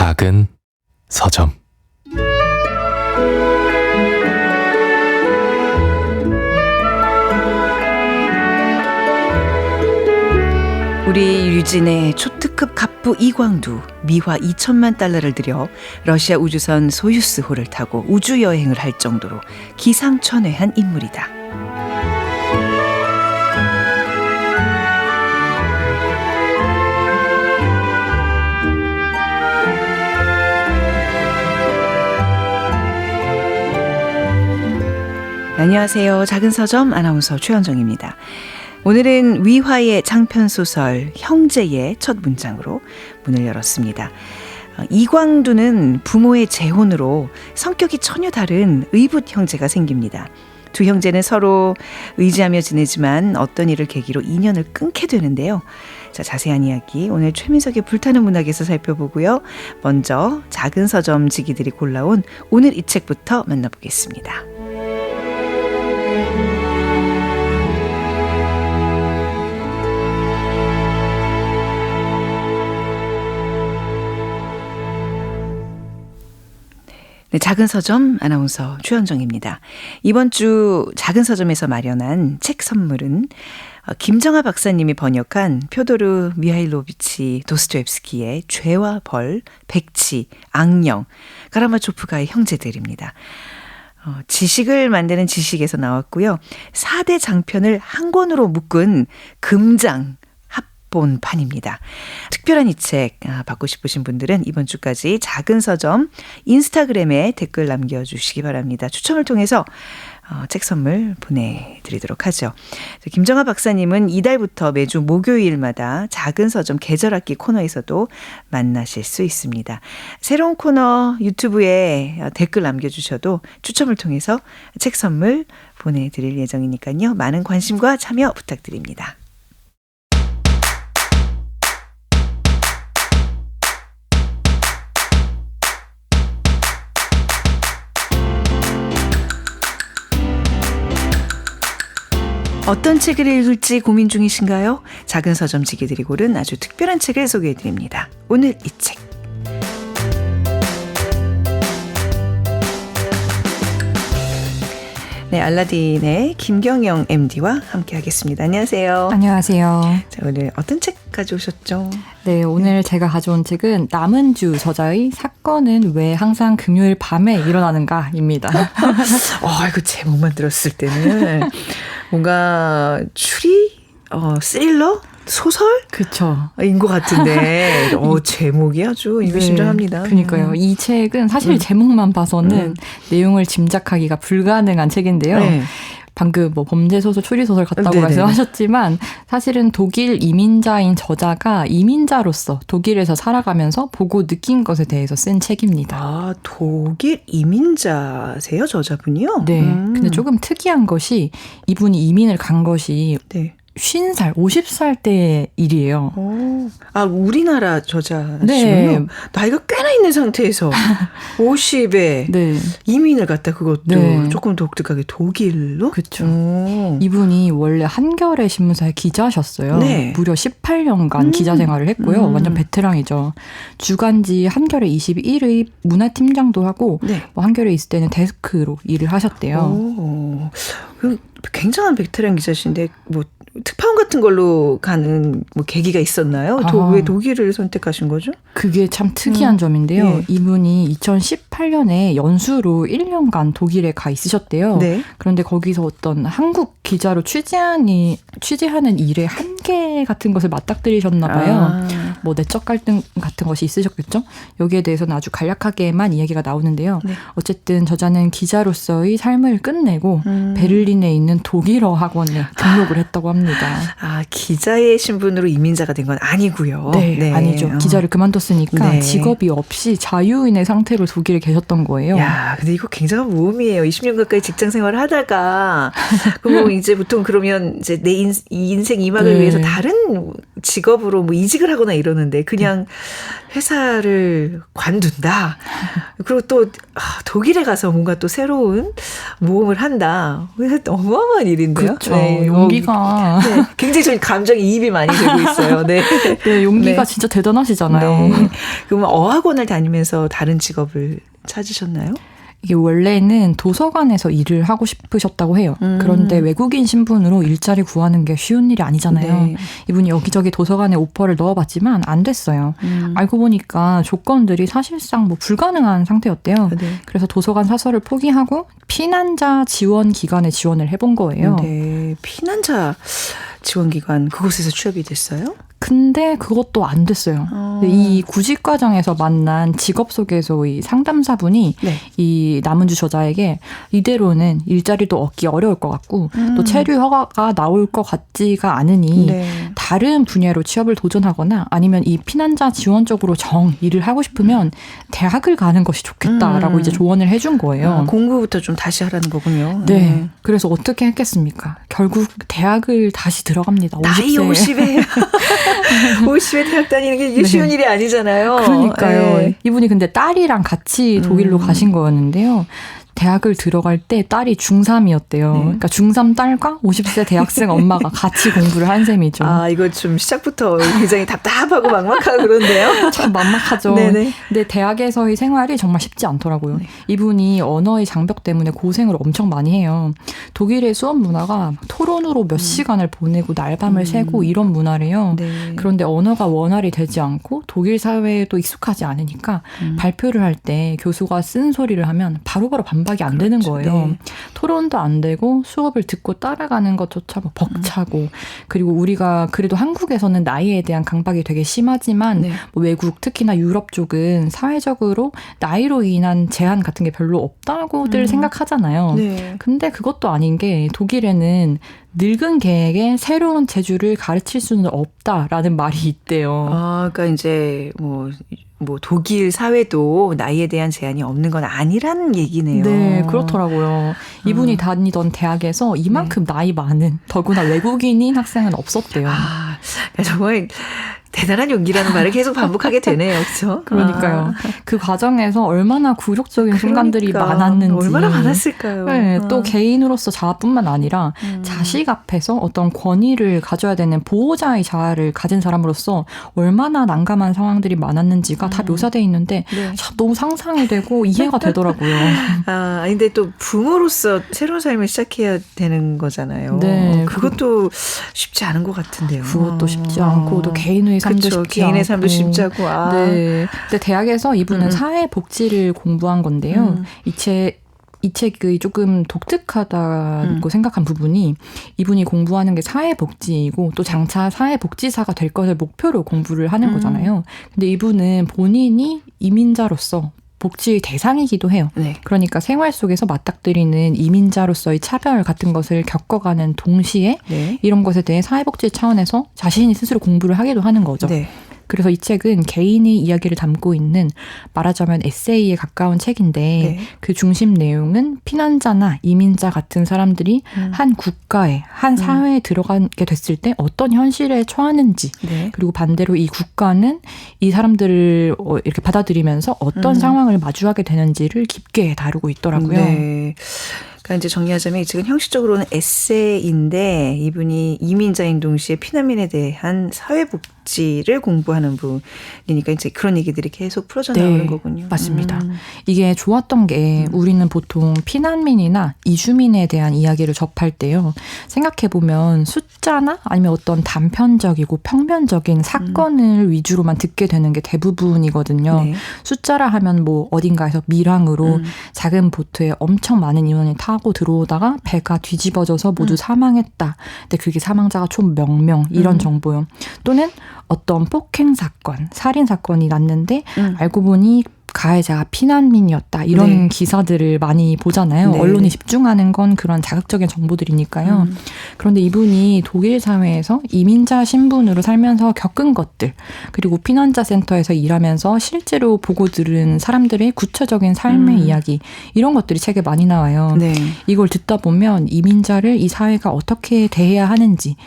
작은 서점. 우리 유진의 초특급 갑부 이광두, 미화 2천만 달러를 들여 러시아 우주선 소유스호를 타고 우주여행을 할 정도로 기상천외한 인물이다. 안녕하세요. 작은 서점 아나운서 최현정입니다. 오늘은 위화의 장편소설 형제의 첫 문장으로 문을 열었습니다. 이광두는 부모의 재혼으로 성격이 전혀 다른 의붓 형제가 생깁니다. 두 형제는 서로 의지하며 지내지만 어떤 일을 계기로 인연을 끊게 되는데요. 자, 자세한 이야기 오늘 최민석의 불타는 문학에서 살펴보고요. 먼저 작은 서점 지기들이 골라온 오늘 이 책부터 만나보겠습니다. 네, 작은 서점 아나운서 최현정입니다. 이번 주 작은 서점에서 마련한 책 선물은 김정아 박사님이 번역한 표도르 미하일로비치 도스토옙스키의 죄와 벌, 백치, 악령, 카라마초프가의 형제들입니다. 지식을 만드는 지식에서 나왔고요. 4대 장편을 한 권으로 묶은 금장 본판입니다. 특별한 이 책 받고 싶으신 분들은 이번 주까지 작은 서점 인스타그램에 댓글 남겨주시기 바랍니다. 추첨을 통해서 책 선물 보내드리도록 하죠. 김정아 박사님은 이달부터 매주 목요일마다 작은 서점 계절학기 코너에서도 만나실 수 있습니다. 새로운 코너 유튜브에 댓글 남겨주셔도 추첨을 통해서 책 선물 보내드릴 예정이니까요. 많은 관심과 참여 부탁드립니다. 어떤 책을 읽을지 고민 중이신가요? 작은 서점 지기들이 고른 아주 특별한 책을 소개해드립니다. 오늘 이 책. 네, 알라딘의 김경영 MD와 함께 하겠습니다. 안녕하세요. 안녕하세요. 자, 오늘 어떤 책 가져오셨죠? 네, 오늘 제가 가져온 책은 남은주 저자의 사건은 왜 항상 금요일 밤에 일어나는가입니다. 이거 제목만 들었을 때는 뭔가 추리? 스릴러? 소설? 그렇죠. 인 것 같은데 제목이 아주 의미심장합니다. 네, 그러니까요. 이 책은 사실 제목만 봐서는 내용을 짐작하기가 불가능한 책인데요. 네. 방금 범죄소설, 추리소설 같다고 말씀하셨지만 사실은 독일 이민자인 저자가 이민자로서 독일에서 살아가면서 보고 느낀 것에 대해서 쓴 책입니다. 아, 독일 이민자세요? 저자분이요? 네. 근데 조금 특이한 것이 이분이 이민을 간 것이 50살, 50살 때의 일이에요. 우리나라 저자시군요. 네. 나이가 꽤나 있는 상태에서 50에 네. 이민을 갔다. 그것도 조금 독특하게 독일로? 그렇죠. 이분이 원래 한겨레 신문사의 기자셨어요. 네. 무려 18년간 기자 생활을 했고요. 완전 베테랑이죠. 주간지 한겨레 21의 문화팀장도 하고 한겨레 있을 때는 데스크로 일을 하셨대요. 굉장한 베테랑 기자신데 특파원 같은 걸로 가는 계기가 있었나요? 왜 독일을 선택하신 거죠? 그게 참 특이한 점인데요. 네. 이분이 2018년에 연수로 1년간 독일에 가 있으셨대요. 네. 그런데 거기서 어떤 한국 기자로 취재하는 일의 한계 같은 것을 맞닥뜨리셨나 봐요. 내적 갈등 같은 것이 있으셨겠죠? 여기에 대해서는 아주 간략하게만 이야기가 나오는데요. 네. 어쨌든 저자는 기자로서의 삶을 끝내고 베를린에 있는 독일어 학원에 등록을 했다고 합니다. 기자의 신분으로 이민자가 된 건 아니고요. 네, 아니죠. 기자를 그만뒀으니까 직업이 없이 자유인의 상태로 독일에 계셨던 거예요. 야, 근데 이거 굉장한 모험이에요. 20년 가까이 직장 생활을 하다가 그럼 이제 보통 그러면 이제 내 인생 이막을 위해서 다른 직업으로 이직을 하거나 이러는데 그냥 회사를 관둔다. 그리고 또 독일에 가서 뭔가 또 새로운 모험을 한다. 어마어마한 일인데요. 그렇죠. 네, 용기가 네, 굉장히 저희 감정이입이 많이 되고 있어요. 네, 네, 용기가 네. 진짜 대단하시잖아요. 네. 그러면 어학원을 다니면서 다른 직업을 찾으셨나요? 이게 원래는 도서관에서 일을 하고 싶으셨다고 해요. 그런데 외국인 신분으로 일자리 구하는 게 쉬운 일이 아니잖아요. 네. 이분이 여기저기 도서관에 오퍼를 넣어봤지만 안 됐어요. 알고 보니까 조건들이 사실상 뭐 불가능한 상태였대요. 네. 그래서 도서관 사설을 포기하고 피난자 지원 기관에 지원을 해본 거예요. 네, 피난자 지원기관 그곳에서 취업이 됐어요? 근데 그것도 안 됐어요. 이 구직 과정에서 만난 직업 소개서 이 상담사분이 네. 이 남은주 저자에게 이대로는 일자리도 얻기 어려울 것 같고 또 체류 허가가 나올 것 같지가 않으니 네. 다른 분야로 취업을 도전하거나 아니면 이 피난자 지원 쪽으로 일을 하고 싶으면 대학을 가는 것이 좋겠다라고 이제 조언을 해준 거예요. 공부부터 좀 다시 하라는 거군요. 네. 그래서 어떻게 했겠습니까? 결국 대학을 다시 들어갑니다. 50세. 나이 50에 50에 대학 다니는 게 이게 쉬운 일이 아니잖아요. 그러니까요. 네. 이분이 근데 딸이랑 같이 독일로 가신 거였는데요. 대학을 들어갈 때 딸이 중3이었대요. 네. 그러니까 중3 딸과 50세 대학생 엄마가 같이 공부를 한 셈이죠. 아, 이거 좀 시작부터 굉장히 답답하고 막막하고 그런데요. 참 만막하죠. 네네. 근데 대학에서의 생활이 정말 쉽지 않더라고요. 네. 이분이 언어의 장벽 때문에 고생을 엄청 많이 해요. 독일의 수업 문화가 토론으로 몇 시간을 보내고 날밤을 새고 이런 문화래요. 네. 그런데 언어가 원활히 되지 않고 독일 사회에도 익숙하지 않으니까 발표를 할 때 교수가 쓴 소리를 하면 바로바로 반박이 안 되는 거예요. 네. 토론도 안 되고 수업을 듣고 따라가는 것조차 뭐 벅차고 그리고 우리가 그래도 한국에서는 나이에 대한 강박이 되게 심하지만 네. 뭐 외국 특히나 유럽 쪽은 사회적으로 나이로 인한 제한 같은 게 별로 없다고들 생각하잖아요. 네. 근데 그것도 아닌 게 독일에는 늙은 개에게 새로운 재주를 가르칠 수는 없다라는 말이 있대요. 아, 그러니까 이제 뭐 독일 사회도 나이에 대한 제한이 없는 건 아니라는 얘기네요. 네, 그렇더라고요. 이분이 다니던 대학에서 이만큼 나이 많은 더구나 외국인인 학생은 없었대요. 아, 정말 대단한 용기라는 말을 계속 반복하게 되네요. 그렇죠? 그러니까요. 그 과정에서 얼마나 굴욕적인 순간들이 그러니까, 많았는지. 얼마나 많았을까요? 네, 또 개인으로서 자아뿐만 아니라 자식 앞에서 어떤 권위를 가져야 되는 보호자의 자아를 가진 사람으로서 얼마나 난감한 상황들이 많았는지가 다 묘사되어 있는데 네. 참 너무 상상이 되고 이해가 되더라고요. 아, 근데 또 부모로서 새로운 삶을 시작해야 되는 거잖아요. 네, 그것도 쉽지 않은 것 같은데요. 그것도 쉽지 않고 또 개인의 삶도 그쵸, 쉽지 개인의 않고. 삶도 쉽지 않고. 아. 네. 근데 대학에서 이분은 사회복지를 공부한 건데요. 이 책이 조금 독특하다고 생각한 부분이 이분이 공부하는 게 사회복지이고 또 장차 사회복지사가 될 것을 목표로 공부를 하는 거잖아요. 근데 이분은 본인이 이민자로서 복지의 대상이기도 해요. 네. 그러니까 생활 속에서 맞닥뜨리는 이민자로서의 차별 같은 것을 겪어가는 동시에 네. 이런 것에 대해 사회복지 차원에서 자신이 스스로 공부를 하기도 하는 거죠. 네. 그래서 이 책은 개인의 이야기를 담고 있는 말하자면 에세이에 가까운 책인데 네. 그 중심 내용은 피난자나 이민자 같은 사람들이 한 국가에, 한 사회에 들어가게 됐을 때 어떤 현실에 처하는지 네. 그리고 반대로 이 국가는 이 사람들을 이렇게 받아들이면서 어떤 상황을 마주하게 되는지를 깊게 다루고 있더라고요. 네. 그러니까 이제 정리하자면 이 책은 형식적으로는 에세이인데 이분이 이민자인 동시에 피난민에 대한 사회복지를 공부하는 분이니까 이제 그런 얘기들이 계속 풀어져 나오는 거군요. 맞습니다. 이게 좋았던 게 우리는 보통 피난민이나 이주민에 대한 이야기를 접할 때요. 생각해보면 숫자나 아니면 어떤 단편적이고 평면적인 사건을 위주로만 듣게 되는 게 대부분이거든요. 네. 숫자라 하면 뭐 어딘가에서 밀항으로 작은 보트에 엄청 많은 인원이 타고 들어오다가 배가 뒤집어져서 모두 사망했다. 근데 그게 사망자가 총 몇 명 이런 정보요. 또는 어떤 폭행 사건, 살인 사건이 났는데 알고 보니 가해자가 피난민이었다. 이런 네. 기사들을 많이 보잖아요. 네. 언론이 집중하는 건 그런 자극적인 정보들이니까요. 그런데 이분이 독일 사회에서 이민자 신분으로 살면서 겪은 것들 그리고 피난자 센터에서 일하면서 실제로 보고 들은 사람들의 구체적인 삶의 이야기 이런 것들이 책에 많이 나와요. 네. 이걸 듣다 보면 이민자를 이 사회가 어떻게 대해야 하는지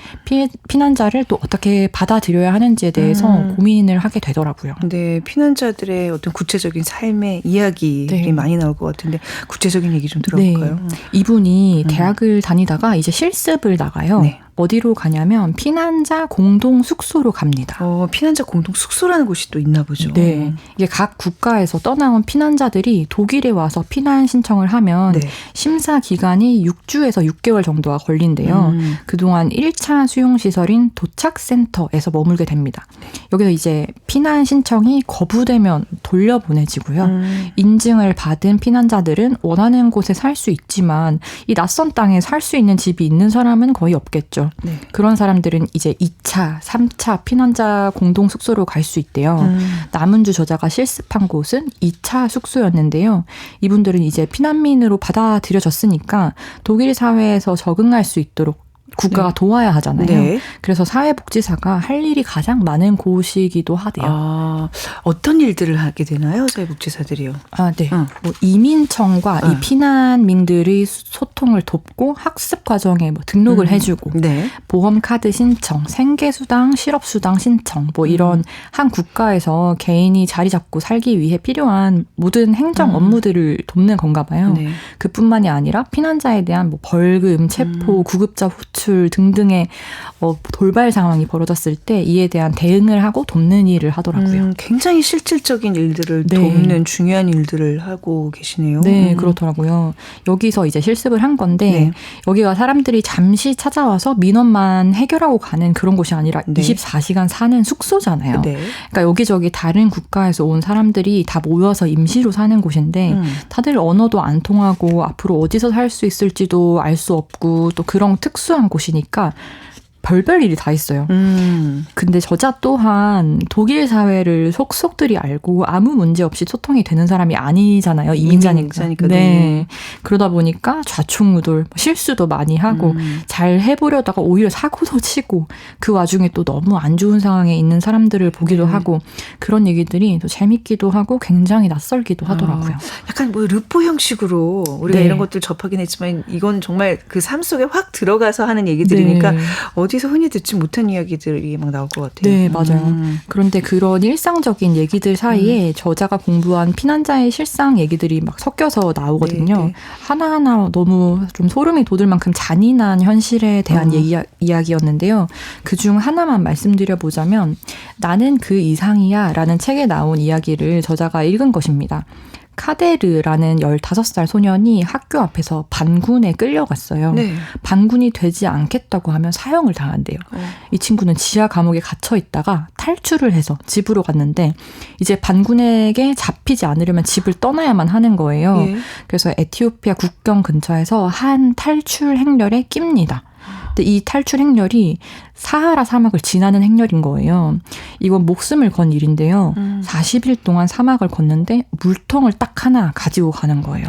피난자를 또 어떻게 받아들여야 하는지에 대해서 고민을 하게 되더라고요. 네, 피난자들의 어떤 구체적인 구체적인 삶의 이야기들이 네. 많이 나올 것 같은데 구체적인 얘기 좀 들어볼까요? 네. 이분이 대학을 다니다가 이제 실습을 나가요. 네. 어디로 가냐면 피난자 공동 숙소로 갑니다. 피난자 공동 숙소라는 곳이 또 있나 보죠. 네. 이게 각 국가에서 떠나온 피난자들이 독일에 와서 피난 신청을 하면 네. 심사 기간이 6주에서 6개월 정도가 걸린대요. 그동안 1차 수용시설인 도착센터에서 머물게 됩니다. 여기서 이제 피난 신청이 거부되면 돌려보내지고요. 인증을 받은 피난자들은 원하는 곳에 살 수 있지만 이 낯선 땅에 살 수 있는 집이 있는 사람은 거의 없겠죠. 네. 그런 사람들은 이제 2차, 3차 피난자 공동 숙소로 갈 수 있대요. 남은주 저자가 실습한 곳은 2차 숙소였는데요. 이분들은 이제 피난민으로 받아들여졌으니까 독일 사회에서 적응할 수 있도록 국가가 네. 도와야 하잖아요. 네. 그래서 사회복지사가 할 일이 가장 많은 곳이기도 하대요. 어떤 일들을 하게 되나요? 사회복지사들이요. 네. 뭐 이민청과 이 피난민들의 소통을 돕고 학습 과정에 뭐 등록을 해주고 네. 보험카드 신청, 생계수당, 실업수당 신청 뭐 이런 한 국가에서 개인이 자리 잡고 살기 위해 필요한 모든 행정 업무들을 돕는 건가 봐요. 네. 그뿐만이 아니라 피난자에 대한 뭐 벌금, 체포, 구급자 호출 등등의 돌발 상황이 벌어졌을 때 이에 대한 대응을 하고 돕는 일을 하더라고요. 굉장히 실질적인 일들을 네. 돕는 중요한 일들을 하고 계시네요. 네, 그렇더라고요. 여기서 이제 실습을 한 건데 네. 여기가 사람들이 잠시 찾아와서 민원만 해결하고 가는 그런 곳이 아니라 네. 24시간 사는 숙소잖아요. 네. 그러니까 여기저기 다른 국가에서 온 사람들이 다 모여서 임시로 사는 곳인데 다들 언어도 안 통하고 앞으로 어디서 살 수 있을지도 알 수 없고 또 그런 특수한 곳이니까 별별 일이 다 있어요. 근데 저자 또한 독일 사회를 속속들이 알고 아무 문제 없이 소통이 되는 사람이 아니잖아요. 이민자니까. 네. 그러다 보니까 좌충우돌, 실수도 많이 하고 잘 해보려다가 오히려 사고도 치고 그 와중에 또 너무 안 좋은 상황에 있는 사람들을 보기도 하고 그런 얘기들이 또 재밌기도 하고 굉장히 낯설기도 하더라고요. 약간 뭐 르포 형식으로 우리가 네. 이런 것들 접하긴 했지만 이건 정말 그 삶 속에 확 들어가서 하는 얘기들이니까 네. 어디서 흔히 듣지 못한 이야기들이 막 나올 것 같아요. 네, 맞아요. 그런데 그런 일상적인 얘기들 사이에 저자가 공부한 피난자의 실상 얘기들이 막 섞여서 나오거든요. 네, 네. 하나하나 너무 좀 소름이 돋을 만큼 잔인한 현실에 대한 이야기였는데요. 그중 하나만 말씀드려보자면 나는 그 이상이야 라는 책에 나온 이야기를 저자가 읽은 것입니다. 카데르라는 15살 소년이 학교 앞에서 반군에 끌려갔어요. 네. 반군이 되지 않겠다고 하면 사형을 당한대요. 이 친구는 지하 감옥에 갇혀 있다가 탈출을 해서 집으로 갔는데 이제 반군에게 잡히지 않으려면 집을 떠나야만 하는 거예요. 예. 그래서 에티오피아 국경 근처에서 한 탈출 행렬에 낍니다. 근데 이 탈출 행렬이 사하라 사막을 지나는 행렬인 거예요. 이건 목숨을 건 일인데요. 40일 동안 사막을 걷는데 물통을 딱 하나 가지고 가는 거예요.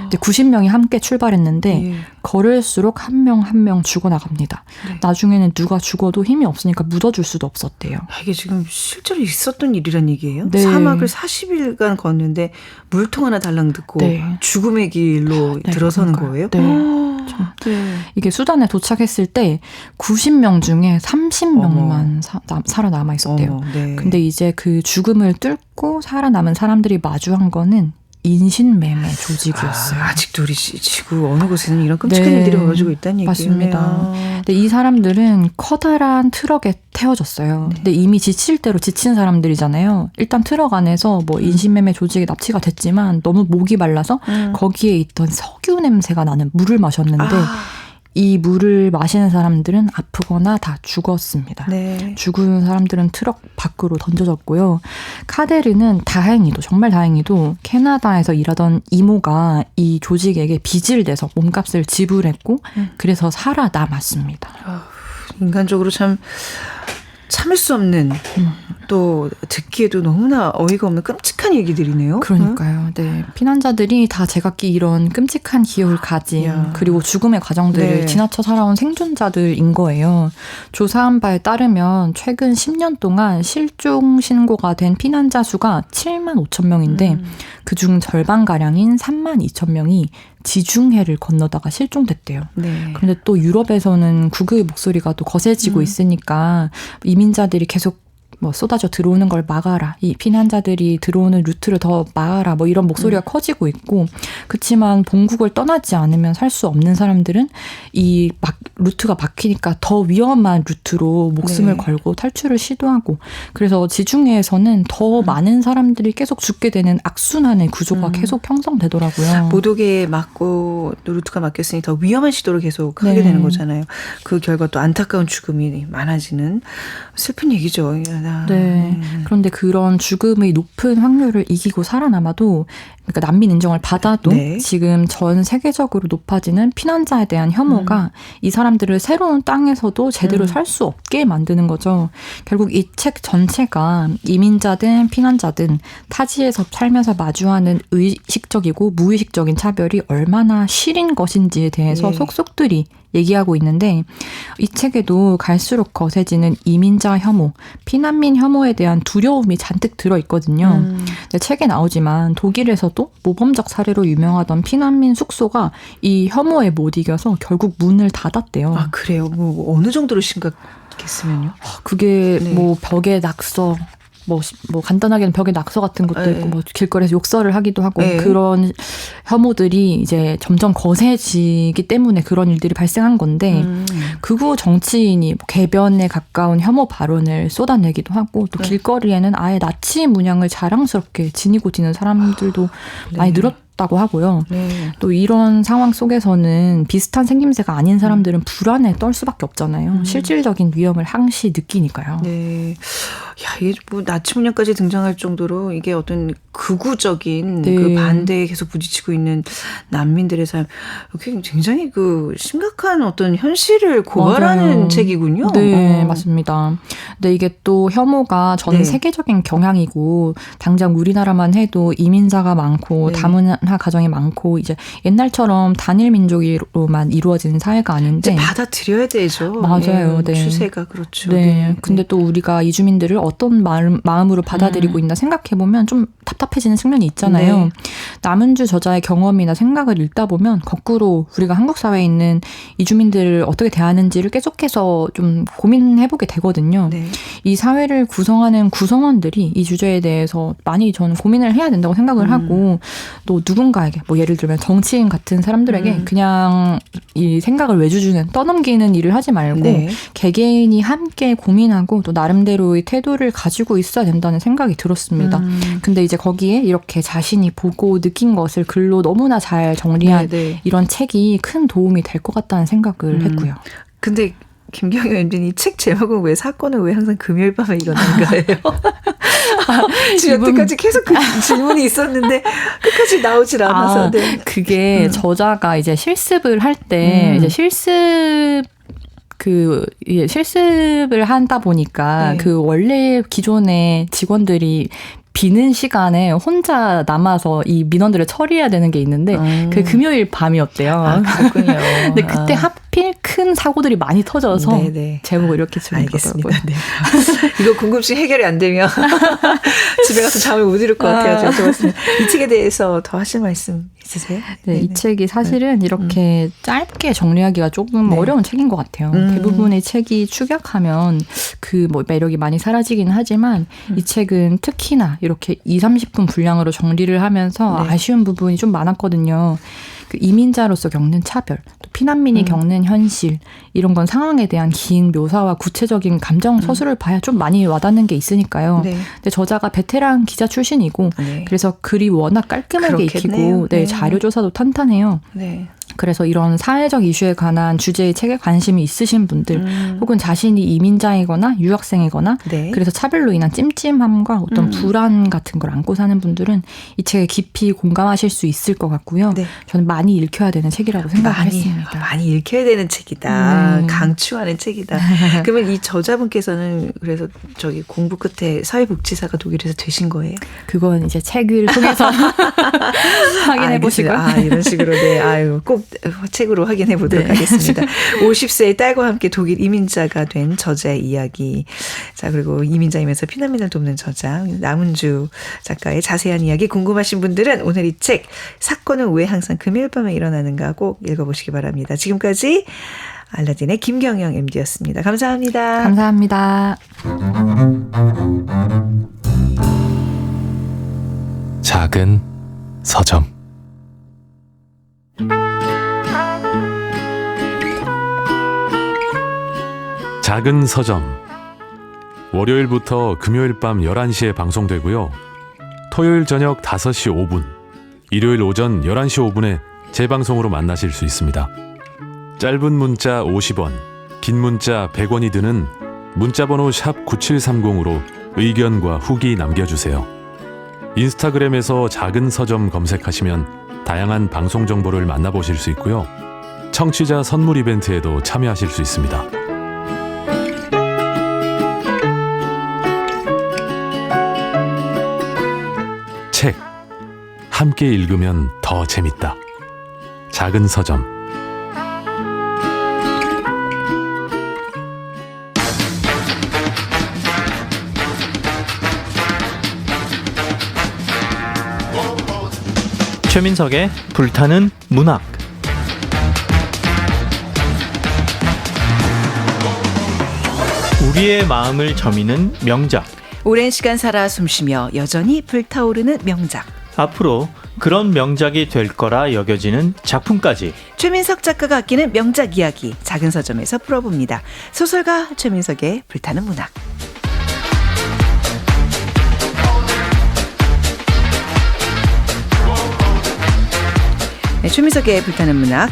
근데 90명이 함께 출발했는데 예. 걸을수록 한 명 한 명 죽어나갑니다. 네. 나중에는 누가 죽어도 힘이 없으니까 묻어줄 수도 없었대요. 이게 지금 실제로 있었던 일이란 얘기예요? 네. 사막을 40일간 걷는데 물통 하나 달랑 듣고 네. 죽음의 길로 네, 들어서는 그러니까요. 거예요? 네. 네. 이게 수단에 도착했을 때 90명 중에 30명만 살아남아 있었대요. 네. 근데 이제 그 죽음을 뚫고 살아남은 사람들이 마주한 거는 인신매매 조직이었어요. 아직도 우리 지구 어느 곳에는 이런 끔찍한 네. 일들이 벌어지고 있다는 얘기예요. 맞습니다. 근데 이 사람들은 커다란 트럭에 태워졌어요. 네. 근데 이미 지칠 대로 지친 사람들이잖아요. 일단 트럭 안에서 뭐 인신매매 조직에 납치가 됐지만 너무 목이 말라서 거기에 있던 석유 냄새가 나는 물을 마셨는데 이 물을 마시는 사람들은 아프거나 다 죽었습니다. 네. 죽은 사람들은 트럭 밖으로 던져졌고요. 카데르는 다행히도 정말 다행히도 캐나다에서 일하던 이모가 이 조직에게 빚을 내서 몸값을 지불했고 그래서 살아남았습니다. 인간적으로 참 참을 수 없는 또 듣기에도 너무나 어이가 없는 끔찍한 얘기들이네요. 그러니까요. 네. 피난자들이 다 제각기 이런 끔찍한 기억을 가진 야. 그리고 죽음의 과정들을 네. 지나쳐 살아온 생존자들인 거예요. 조사한 바에 따르면 최근 10년 동안 실종 신고가 된 피난자 수가 7만 5천 명인데 그중 절반가량인 3만 2천 명이 지중해를 건너다가 실종됐대요. 네. 그런데 또 유럽에서는 구그의 목소리가 또 거세지고 있으니까 이민자들이 계속 뭐 쏟아져 들어오는 걸 막아라. 이 피난자들이 들어오는 루트를 더 막아라. 뭐 이런 목소리가 커지고 있고 그렇지만 본국을 떠나지 않으면 살 수 없는 사람들은 이 루트가 막히니까 더 위험한 루트로 목숨을 걸고 탈출을 시도하고 그래서 지중해에서는 더 많은 사람들이 계속 죽게 되는 악순환의 구조가 계속 형성되더라고요. 모독에 맞고 루트가 막혔으니 더 위험한 시도를 계속 하게 되는 거잖아요. 그 결과 또 안타까운 죽음이 많아지는 슬픈 얘기죠. 네. 그런데 그런 죽음의 높은 확률을 이기고 살아남아도 그러니까 난민 인정을 받아도 지금 전 세계적으로 높아지는 피난자에 대한 혐오가 이 사람들을 새로운 땅에서도 제대로 살 수 없게 만드는 거죠. 결국 이 책 전체가 이민자든 피난자든 타지에서 살면서 마주하는 의식적이고 무의식적인 차별이 얼마나 실인 것인지에 대해서 속속들이 얘기하고 있는데 이 책에도 갈수록 거세지는 이민자 혐오, 피난민 혐오에 대한 두려움이 잔뜩 들어있거든요. 책에 나오지만 독일에서도 모범적 사례로 유명하던 피난민 숙소가 이 혐오에 못 이겨서 결국 문을 닫았대요. 아 그래요? 뭐 어느 정도로 심각했으면요? 그게 뭐 벽에 낙서 뭐 간단하게는 벽에 낙서 같은 것도 있고 뭐 길거리에서 욕설을 하기도 하고 그런 혐오들이 이제 점점 거세지기 때문에 그런 일들이 발생한 건데 극우 정치인이 궤변에 가까운 혐오 발언을 쏟아내기도 하고 또 길거리에는 아예 나치 문양을 자랑스럽게 지니고 지는 사람들도 많이 늘었다고 하고요. 또 이런 상황 속에서는 비슷한 생김새가 아닌 사람들은 불안에 떨 수밖에 없잖아요. 실질적인 위험을 항시 느끼니까요. 네. 야, 이게 뭐 나치 문양까지 등장할 정도로 이게 어떤 극우적인 그 반대에 계속 부딪히고 있는 난민들의 삶, 굉장히 그 심각한 어떤 현실을 고발하는 책이군요. 네, 맞습니다. 근데 이게 또 혐오가 전 세계적인 경향이고 당장 우리나라만 해도 이민자가 많고 다문화 가정이 많고 이제 옛날처럼 단일 민족으로만 이루어지는 사회가 아닌데 이제 받아들여야 되죠. 맞아요. 네. 추세가 그렇죠. 네. 근데 또 우리가 이주민들을 어떤 마음으로 받아들이고 있나 생각해보면 좀 답답해지는 측면이 있잖아요. 남은주 저자의 경험이나 생각을 읽다 보면 거꾸로 우리가 한국 사회에 있는 이주민들을 어떻게 대하는지를 계속해서 좀 고민해보게 되거든요. 이 사회를 구성하는 구성원들이 이 주제에 대해서 많이 저는 고민을 해야 된다고 생각을 하고 또 누군가에게 뭐 예를 들면 정치인 같은 사람들에게 그냥 이 생각을 외주주는 떠넘기는 일을 하지 말고 개개인이 함께 고민하고 또 나름대로의 태도를 가지고 있어야 된다는 생각이 들었습니다. 근데 이제 거기에 이렇게 자신이 보고 느낀 것을 글로 너무나 잘 정리한 이런 책이 큰 도움이 될 것 같다는 생각을 했고요. 근데 김경영 MD는 이 책 제목은 왜 사건은 왜 항상 금요일 밤에 일어나는 거예요? 지금 여태까지 계속 그 질문이 있었는데 끝까지 나오질 않아서. 그게 저자가 이제 실습을 할 때 이제 실습을 하다 보니까 그 원래 기존의 직원들이 비는 시간에 혼자 남아서 이 민원들을 처리해야 되는 게 있는데 그 금요일 밤이었대요. 아, 그렇군요. 근데 그때 하필 큰 사고들이 많이 터져서 제목을 이렇게 지은 거더라고요. 네. 이거 궁금증 해결이 안 되면 집에 가서 잠을 못 이룰 것 같아요. 이 책에 대해서 더 하실 말씀 있으세요? 네, 이 책이 사실은 이렇게 짧게 정리하기가 조금 어려운 책인 것 같아요. 대부분의 책이 축약하면 그 뭐 매력이 많이 사라지긴 하지만 이 책은 특히나 이렇게 20-30분 분량으로 정리를 하면서 아쉬운 부분이 좀 많았거든요. 그 이민자로서 겪는 차별, 또 피난민이 겪는 현실 이런 건 상황에 대한 긴 묘사와 구체적인 감정 서술을 봐야 좀 많이 와닿는 게 있으니까요. 근데 저자가 베테랑 기자 출신이고 그래서 글이 워낙 깔끔하게 익히고 자료 조사도 탄탄해요. 그래서 이런 사회적 이슈에 관한 주제의 책에 관심이 있으신 분들 혹은 자신이 이민자이거나 유학생이거나 그래서 차별로 인한 찜찜함과 어떤 불안 같은 걸 안고 사는 분들은 이 책에 깊이 공감하실 수 있을 것 같고요. 저는 많이 읽혀야 되는 책이라고 생각했습니다. 많이 읽혀야 되는 책이다. 강추하는 책이다. 그러면 이 저자분께서는 그래서 저기 공부 끝에 사회복지사가 독일에서 되신 거예요? 그건 이제 책을 통해서 확인해 보시고요. 이런 식으로 아유 꼭 책으로 확인해 보도록 하겠습니다. 50세의 딸과 함께 독일 이민자가 된 저자의 이야기. 자, 그리고 이민자이면서 피난민을 돕는 저자 남은주 작가의 자세한 이야기 궁금하신 분들은 오늘 이 책 사건은 왜 항상 금요일 밤에 일어나는가 꼭 읽어보시기 바랍니다. 지금까지 알라딘의 김경영 MD였습니다. 감사합니다. 감사합니다. 작은 서점. 작은 서점. 월요일부터 금요일 밤 11시에 방송되고요. 토요일 저녁 5시 5분, 일요일 오전 11시 5분에 재방송으로 만나실 수 있습니다. 짧은 문자 50원, 긴 문자 100원이 드는 문자번호 샵 9730으로 의견과 후기 남겨주세요. 인스타그램에서 작은 서점 검색하시면 다양한 방송 정보를 만나보실 수 있고요. 청취자 선물 이벤트에도 참여하실 수 있습니다. 책, 함께 읽으면 더 재밌다. 작은 서점. 최민석의 불타는 문학. 우리의 마음을 저미는 명작. 오랜 시간 살아 숨쉬며 여전히 불타오르는 명작. 앞으로 그런 명작이 될 거라 여겨지는 작품까지. 최민석 작가가 아끼는 명작 이야기 작은 서점에서 풀어봅니다. 소설가 최민석의 불타는 문학. 네, 최민석의 불타는 문학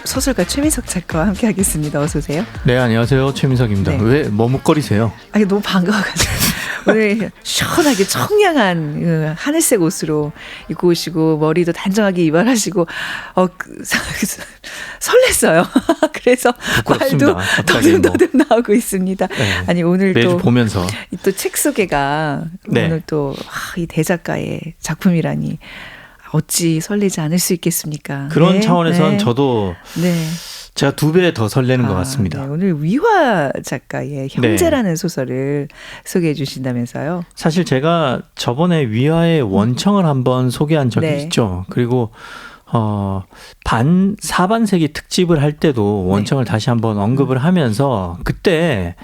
소설가 최민석 작가와 함께하겠습니다. 어서 오세요. 네, 안녕하세요. 최민석입니다. 네. 왜 머뭇거리세요? 아니, 너무 반가워가지고 오늘 시원하게 청량한 하늘색 옷으로 입고 오시고 머리도 단정하게 이발하시고 설렜어요. 그래서 부끄럽습니다. 말도 더듬더듬 나오고 있습니다. 네. 아니 오늘 매주 또 보면서 또 책 소개가 네. 오늘 또 이 대작가의 작품이라니 어찌 설레지 않을 수 있겠습니까? 그런 네, 차원에선 네. 저도 네. 제가 2배 더 설레는 것 같습니다. 네, 오늘 위화 작가의 형제라는 소설을 소개해 주신다면서요? 사실 제가 저번에 위화의 원청을 한번 소개한 적이 네. 있죠. 그리고 사반세기 특집을 할 때도 원청을 다시 한번 언급을 하면서 그때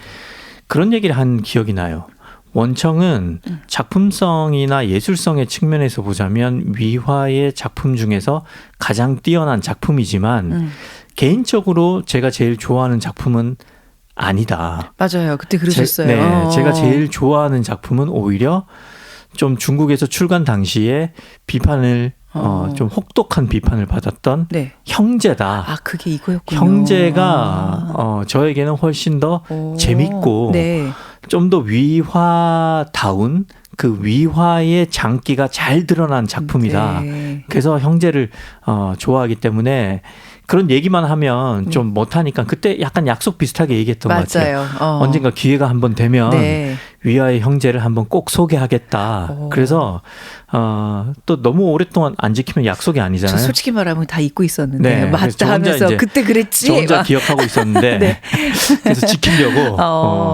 그런 얘기를 한 기억이 나요. 원청은 작품성이나 예술성의 측면에서 보자면 위화의 작품 중에서 가장 뛰어난 작품이지만 개인적으로 제가 제일 좋아하는 작품은 아니다. 맞아요. 그때 그러셨어요. 네, 제가 제일 좋아하는 작품은 오히려 좀 중국에서 출간 당시에 비판을 좀 혹독한 비판을 받았던 네. 형제다. 아, 그게 이거였군요. 형제가 저에게는 훨씬 더 재밌고 네. 좀 더 위화다운 그 위화의 장기가 잘 드러난 작품이다. 네. 그래서 형제를 좋아하기 때문에 그런 얘기만 하면 좀 못하니까 그때 약간 약속 비슷하게 얘기했던 것 같아요. 언젠가 기회가 한번 되면 네. 위화의 형제를 한번 꼭 소개하겠다. 그래서 또 너무 오랫동안 안 지키면 약속이 아니잖아요. 저 솔직히 말하면 다 잊고 있었는데 네, 맞다 하면서 그때 그랬지. 저 혼자 기억하고 있었는데 네. 그래서 지키려고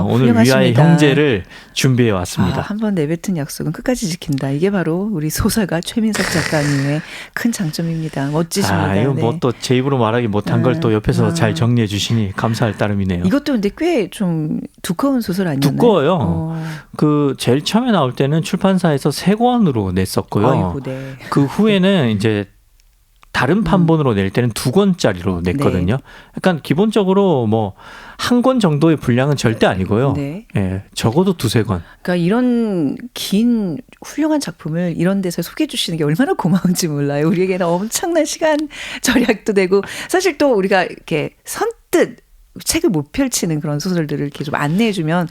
오늘 훌륭하십니다. 위화의 형제를 준비해 왔습니다. 한번 내뱉은 약속은 끝까지 지킨다. 이게 바로 우리 소설가 최민석 작가님의 큰 장점입니다. 멋지십니다. 이거 뭐 또 제 입으로 말하기 못한 걸 또 옆에서 잘 정리해 주시니 감사할 따름이네요. 이것도 근데 꽤 좀 두꺼운 소설 아니었나요? 두꺼워요. 그 제일 처음에 나올 때는 출판사에서 3권으로 냈었고요. 아이고, 네. 그 후에는 이제 다른 판본으로 낼 때는 2권짜리로 냈거든요. 네. 약간 기본적으로 뭐 한 권 정도의 분량은 절대 아니고요. 네. 예, 적어도 2-3권. 그러니까 이런 긴 훌륭한 작품을 이런 데서 소개해 주시는 게 얼마나 고마운지 몰라요. 우리에게는 엄청난 시간 절약도 되고 사실 또 우리가 이렇게 선뜻 책을 못 펼치는 그런 소설들을 이렇게 좀 안내해주면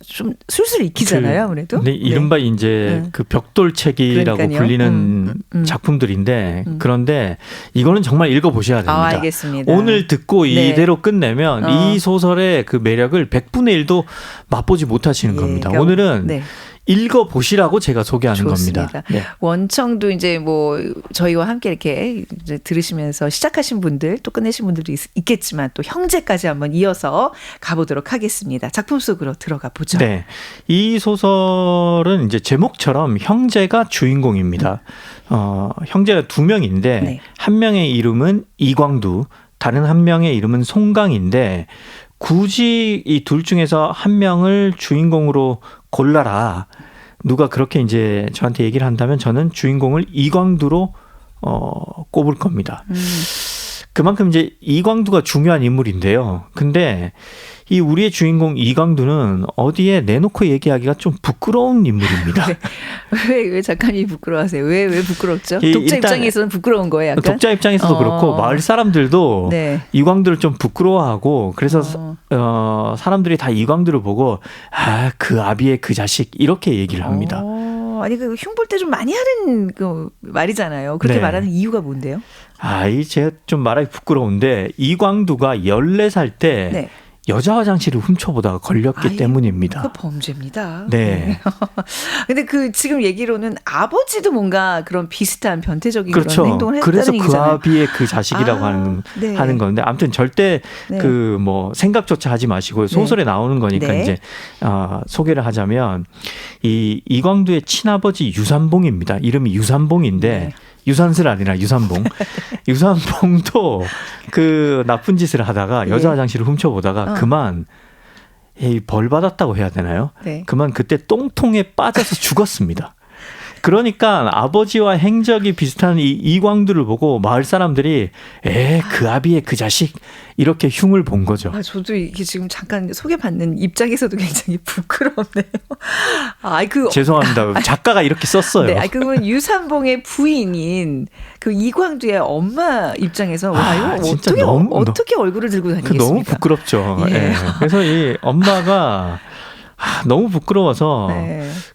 좀 술술 익히잖아요, 아무래도. 근데 이른바 이제 그 벽돌책이라고 그러니까요. 불리는 작품들인데 그런데 이거는 정말 읽어보셔야 됩니다. 알겠습니다. 오늘 듣고 이대로 끝내면 이 소설의 그 매력을 100분의 1도 맛보지 못하시는 겁니다. 그러니까 오늘은 읽어보시라고 제가 소개하는 좋습니다. 겁니다. 네. 원청도 이제 뭐 저희와 함께 이렇게 이제 들으시면서 시작하신 분들 또 끝내신 분들도 있겠지만 또 형제까지 한번 이어서 가보도록 하겠습니다. 작품 속으로 들어가 보죠. 네, 이 소설은 이제 제목처럼 형제가 주인공입니다. 형제가 2명인데 한 명의 이름은 이광두, 다른 한 명의 이름은 송강인데 굳이 이 둘 중에서 한 명을 주인공으로 골라라. 누가 그렇게 이제 저한테 얘기를 한다면 저는 주인공을 이광두로 꼽을 겁니다. 그만큼 이제 이광두가 중요한 인물인데요. 근데 이 우리의 주인공 이광두는 어디에 내놓고 얘기하기가 좀 부끄러운 인물입니다. 왜 작가님이 부끄러워하세요? 왜 부끄럽죠? 이 독자 일단 입장에서는 부끄러운 거예요, 약간? 독자 입장에서도 그렇고 마을 사람들도 네. 이광두를 좀 부끄러워하고 그래서 사람들이 다 이광두를 보고 그 아비의 그 자식 이렇게 얘기를 합니다. 아니 그 흉볼 때 좀 많이 하는 그 말이잖아요. 그렇게 네. 말하는 이유가 뭔데요? 이 제가 좀 말하기 부끄러운데 이광두가 14살 때 네. 여자 화장실을 훔쳐보다가 걸렸기 때문입니다. 그 범죄입니다. 네. 근데 그 지금 얘기로는 아버지도 뭔가 그런 비슷한 변태적인 그렇죠. 그런 행동을 했다는 그래서 얘기잖아요. 그 아비의 그 자식이라고 네. 하는 건데 아무튼 절대 네. 그 뭐 생각조차 하지 마시고 소설에 나오는 거니까 네. 이제 소개를 하자면 이 이광두의 친아버지 유산봉입니다. 이름이 유산봉인데 네. 유산슬 아니라 유산봉. 유산봉도 그 나쁜 짓을 하다가 여자 화장실을 훔쳐보다가 그만 벌 받았다고 해야 되나요? 네. 그만 그때 똥통에 빠져서 죽었습니다. 그러니까 아버지와 행적이 비슷한 이 이광두를 보고 마을 사람들이 그 아비의 그 자식 이렇게 흉을 본 거죠. 저도 이게 지금 잠깐 소개받는 입장에서도 굉장히 부끄럽네요. 죄송합니다. 작가가 이렇게 썼어요. 네, 그러면 유산봉의 부인인 그 이광두의 엄마 입장에서 이거 진짜 어떻게 얼굴을 들고 다니겠습니까? 너무 부끄럽죠. 예. 네. 그래서 이 엄마가 너무 부끄러워서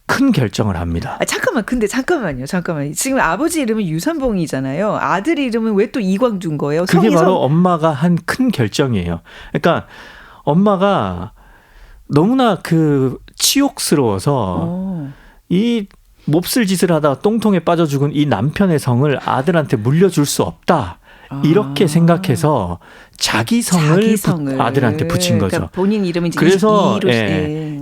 큰 결정을 합니다. 잠깐만요. 지금 아버지 이름은 유산봉이잖아요. 아들 이름은 왜 또 이광두인 거예요? 그게 바로 엄마가 한 큰 결정이에요. 그러니까 엄마가 너무나 그 치욕스러워서 이 몹쓸 짓을 하다가 똥통에 빠져 죽은 이 남편의 성을 아들한테 물려줄 수 없다. 이렇게 생각해서 자기 성을 아들한테 붙인 거죠. 그러니까 본인 이름이 이제 그래서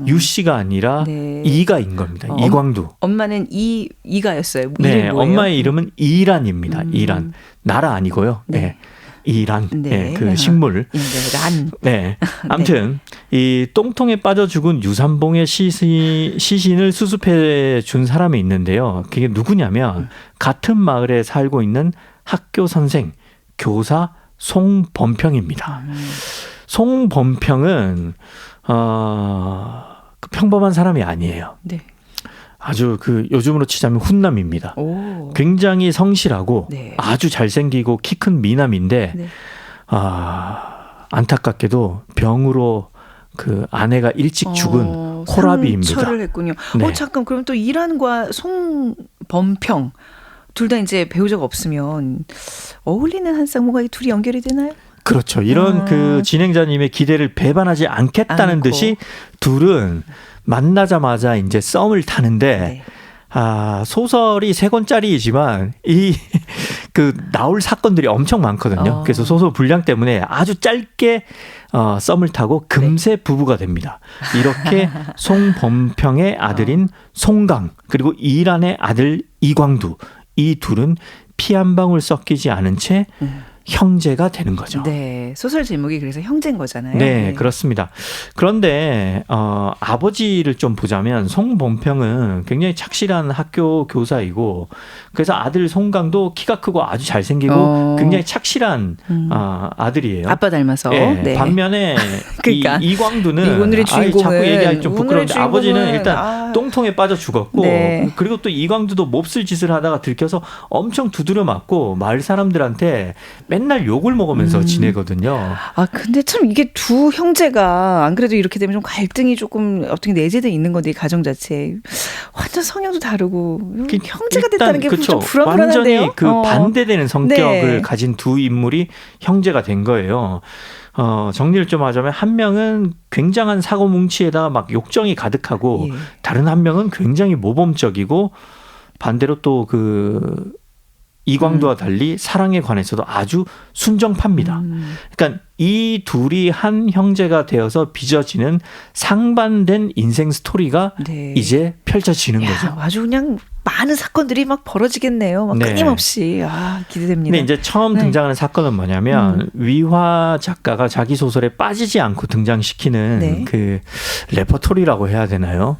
유 씨가 아니라 이가인 겁니다. 이광두. 엄마는 이가였어요. 네, 엄마의 이름은 이란입니다. 이란. 나라 아니고요. 네. 이란. 네. 그 식물. 란. 네. 아무튼 이 똥통에 빠져 죽은 유산봉의 시신을 수습해 준 사람이 있는데요. 그게 누구냐면 같은 마을에 살고 있는 학교 선생 교사 송범평입니다. 송범평은 평범한 사람이 아니에요. 네. 아주 요즘으로 치자면 훈남입니다. 굉장히 성실하고 아주 잘생기고 키 큰 미남인데 안타깝게도 병으로 그 아내가 일찍 죽은 호라비입니다. 상처를 했군요. 잠깐 그럼 또 이란과 송범평 둘 다 이제 배우자가 없으면 어울리는 한 쌍무가 이 둘이 연결이 되나요? 그렇죠. 이런 그 진행자님의 기대를 배반하지 않겠다는 듯이 둘은 만나자마자 이제 썸을 타는데 소설이 3권짜리이지만 나올 사건들이 엄청 많거든요. 그래서 소설 분량 때문에 아주 짧게 썸을 타고 금세 부부가 됩니다. 이렇게 송범평의 아들인 송강 그리고 이란의 아들 이광두 이 둘은 피 한 방울 섞이지 않은 채 형제가 되는 거죠. 네, 소설 제목이 그래서 형제인 거잖아요. 네, 그렇습니다. 그런데 아버지를 좀 보자면 송범평은 굉장히 착실한 학교 교사이고 그래서 아들 송강도 키가 크고 아주 잘생기고 굉장히 착실한 아들이에요. 아빠 닮아서. 네. 반면에 그러니까 이광두는 오늘의 주인공은 자꾸 얘기하기 좀 부끄러운데 아버지는 일단 똥통에 빠져 죽었고 그리고 또 이광두도 몹쓸 짓을 하다가 들켜서 엄청 두드려 맞고 마을 사람들한테 맨날 욕을 먹으면서 지내거든요. 근데 참 이게 두 형제가 안 그래도 이렇게 되면 좀 갈등이 조금 어떻게 내재돼 있는 건데 이 가정 자체에 완전 성향도 다르고 형제가 됐다는 게 좀 불안불안한데요. 완전히 그 반대되는 성격을 가진 두 인물이 형제가 된 거예요. 정리를 좀 하자면 한 명은 굉장한 사고 뭉치에다가 막 욕정이 가득하고 다른 한 명은 굉장히 모범적이고 반대로 또 이광두와 달리 사랑에 관해서도 아주 순정파입니다. 그러니까 이 둘이 한 형제가 되어서 빚어지는 상반된 인생 스토리가 이제 펼쳐지는 거죠. 아주 그냥 많은 사건들이 막 벌어지겠네요. 막 네. 끊임없이. 아, 기대됩니다. 근데 이제 처음 네. 등장하는 사건은 뭐냐면 위화 작가가 자기 소설에 빠지지 않고 등장시키는 네. 그 레퍼토리라고 해야 되나요?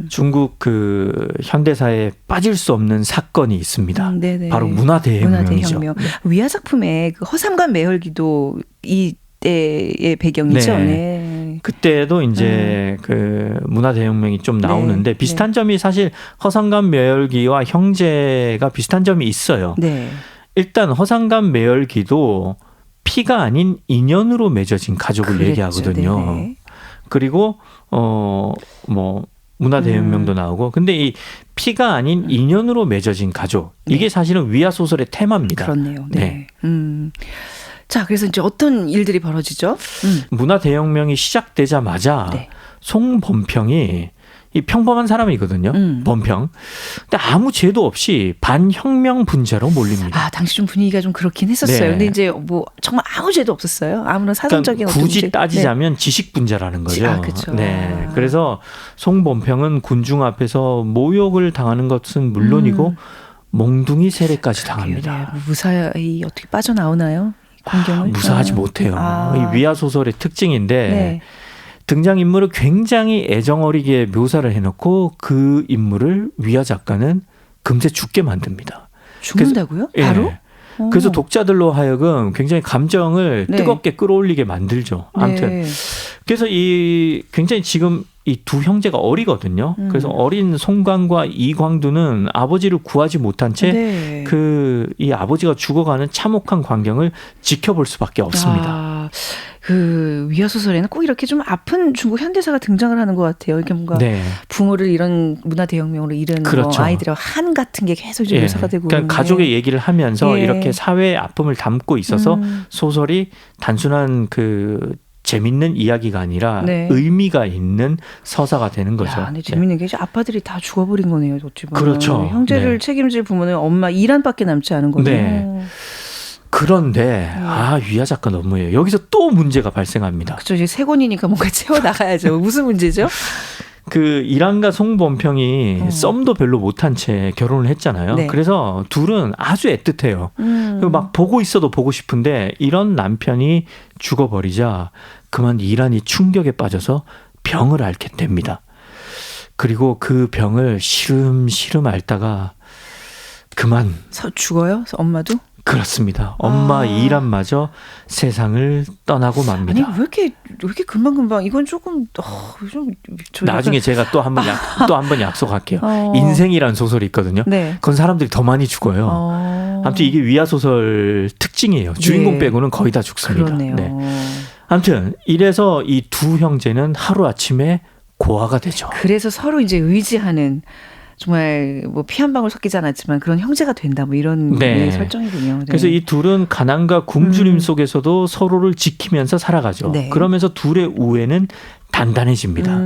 중국 그 현대사에 빠질 수 없는 사건이 있습니다. 네네. 바로 문화대혁명이죠. 문화대혁명. 위화 작품의 그 허삼관 매혈기도 이때의 배경이죠. 네. 네. 그때도 이제 그 문화대혁명이 좀 나오는데 네. 비슷한 점이 사실 허상관 매열기와 형제가 비슷한 점이 있어요. 네. 일단 허상관 매열기도 피가 아닌 인연으로 맺어진 가족을 그랬죠. 얘기하거든요. 네네. 그리고 뭐 문화대혁명도 나오고 근데 이 피가 아닌 인연으로 맺어진 가족 이게 네. 사실은 위화 소설의 테마입니다. 그렇네요. 네. 자, 그래서 이제 어떤 일들이 벌어지죠? 문화대혁명이 시작되자마자 네. 송범평이 이 평범한 사람이거든요. 범평. 근데 아무 죄도 없이 반혁명 분자로 몰립니다. 아, 당시 좀 분위기가 좀 그렇긴 했었어요. 네. 근데 이제 뭐 정말 아무 죄도 없었어요. 아무런 사전적인 그러니까 어떤 굳이 문제. 따지자면 지식 분자라는 거죠. 아, 그렇죠. 네. 그래서 송범평은 군중 앞에서 모욕을 당하는 것은 물론이고 몽둥이 세례까지 당합니다. 네, 뭐 무사히 어떻게 빠져나오나요? 공경을? 무사하지 못해요. 이 위화 소설의 특징인데 네. 등장인물을 굉장히 애정어리게 묘사를 해놓고 그 인물을 위화 작가는 금세 죽게 만듭니다. 죽는다고요? 그래서, 바로? 예. 그래서 독자들로 하여금 굉장히 감정을 네. 뜨겁게 끌어올리게 만들죠. 아무튼 네. 그래서 이 굉장히 지금 이 두 형제가 어리거든요. 그래서 어린 송광과 이광두는 아버지를 구하지 못한 채 네. 이 아버지가 죽어가는 참혹한 광경을 지켜볼 수밖에 없습니다. 아, 그 위화 소설에는 꼭 이렇게 좀 아픈 중국 현대사가 등장을 하는 것 같아요. 이게 뭔가 네. 부모를 이런 문화 대혁명으로 잃은 그렇죠. 뭐 아이들의 한 같은 게 계속 좀 예. 묘사가 되고. 그러니까 그러는데. 가족의 얘기를 하면서 예. 이렇게 사회의 아픔을 담고 있어서 소설이 단순한 그 재밌는 이야기가 아니라 네. 의미가 있는 서사가 되는 거죠. 야, 근데 재밌는 게 이제 아빠들이 다 죽어버린 거네요. 어찌 보면. 그렇죠. 형제를 네. 책임질 부모는 엄마 이란밖에 남지 않은 거네요. 네. 그런데 위화 작가 너무해요. 여기서 또 문제가 발생합니다. 그렇죠. 이제 세 권이니까 뭔가 채워 나가야죠. 무슨 문제죠? 그 이란과 송범평이 썸도 별로 못한 채 결혼을 했잖아요. 네. 그래서 둘은 아주 애틋해요. 그리고 막 보고 있어도 보고 싶은데 이런 남편이 죽어버리자 그만 이란이 충격에 빠져서 병을 앓게 됩니다. 그리고 그 병을 시름시름 앓다가 그만 죽어요? 엄마도? 그렇습니다. 엄마 이란마저 세상을 떠나고 맙니다. 아니 왜 이렇게 금방 이건 조금 좀 나중에 제가 또 한 번 약속할게요. 인생이란 소설이 있거든요. 네. 그건 사람들이 더 많이 죽어요. 아무튼 이게 위화 소설 특징이에요. 주인공 네. 빼고는 거의 다 죽습니다. 그러네요. 네. 아무튼 이래서 이 두 형제는 하루 아침에 고아가 되죠. 그래서 서로 이제 의지하는 정말 뭐 피 한 방울 섞이지 않았지만 그런 형제가 된다 뭐 이런 네. 설정이군요. 네. 그래서 이 둘은 가난과 굶주림 속에서도 서로를 지키면서 살아가죠. 네. 그러면서 둘의 우애는 단단해집니다.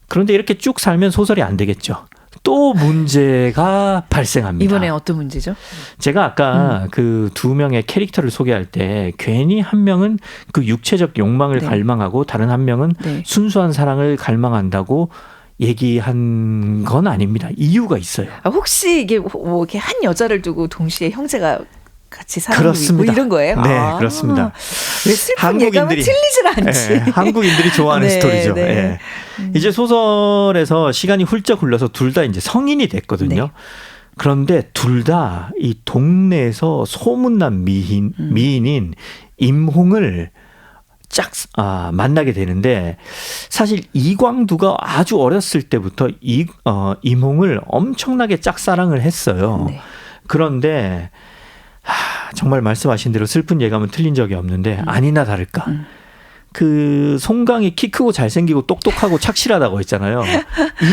그런데 이렇게 쭉 살면 소설이 안 되겠죠. 또 문제가 발생합니다. 이번에 어떤 문제죠? 제가 아까 그 두 명의 캐릭터를 소개할 때 괜히 한 명은 그 육체적 욕망을 네. 갈망하고 다른 한 명은 네. 순수한 사랑을 갈망한다고 얘기한 건 아닙니다. 이유가 있어요. 혹시 이게 뭐 이렇게 한 여자를 두고 동시에 형제가 같이 사는 그렇습니다. 뭐 이런 거예요? 네, 그렇습니다. 왜 슬픈 예감은 틀리질 않지? 예, 한국인들이 좋아하는 네, 스토리죠. 네. 예. 이제 소설에서 시간이 훌쩍 흘러서 둘 다 이제 성인이 됐거든요. 네. 그런데 둘 다 이 동네에서 소문난 미인인 임홍을 만나게 되는데 사실 이광두가 아주 어렸을 때부터 임홍을 엄청나게 짝사랑을 했어요. 네. 그런데 정말 말씀하신 대로 슬픈 예감은 틀린 적이 없는데 아니나 다를까. 그 송강이 키 크고 잘생기고 똑똑하고 착실하다고 했잖아요.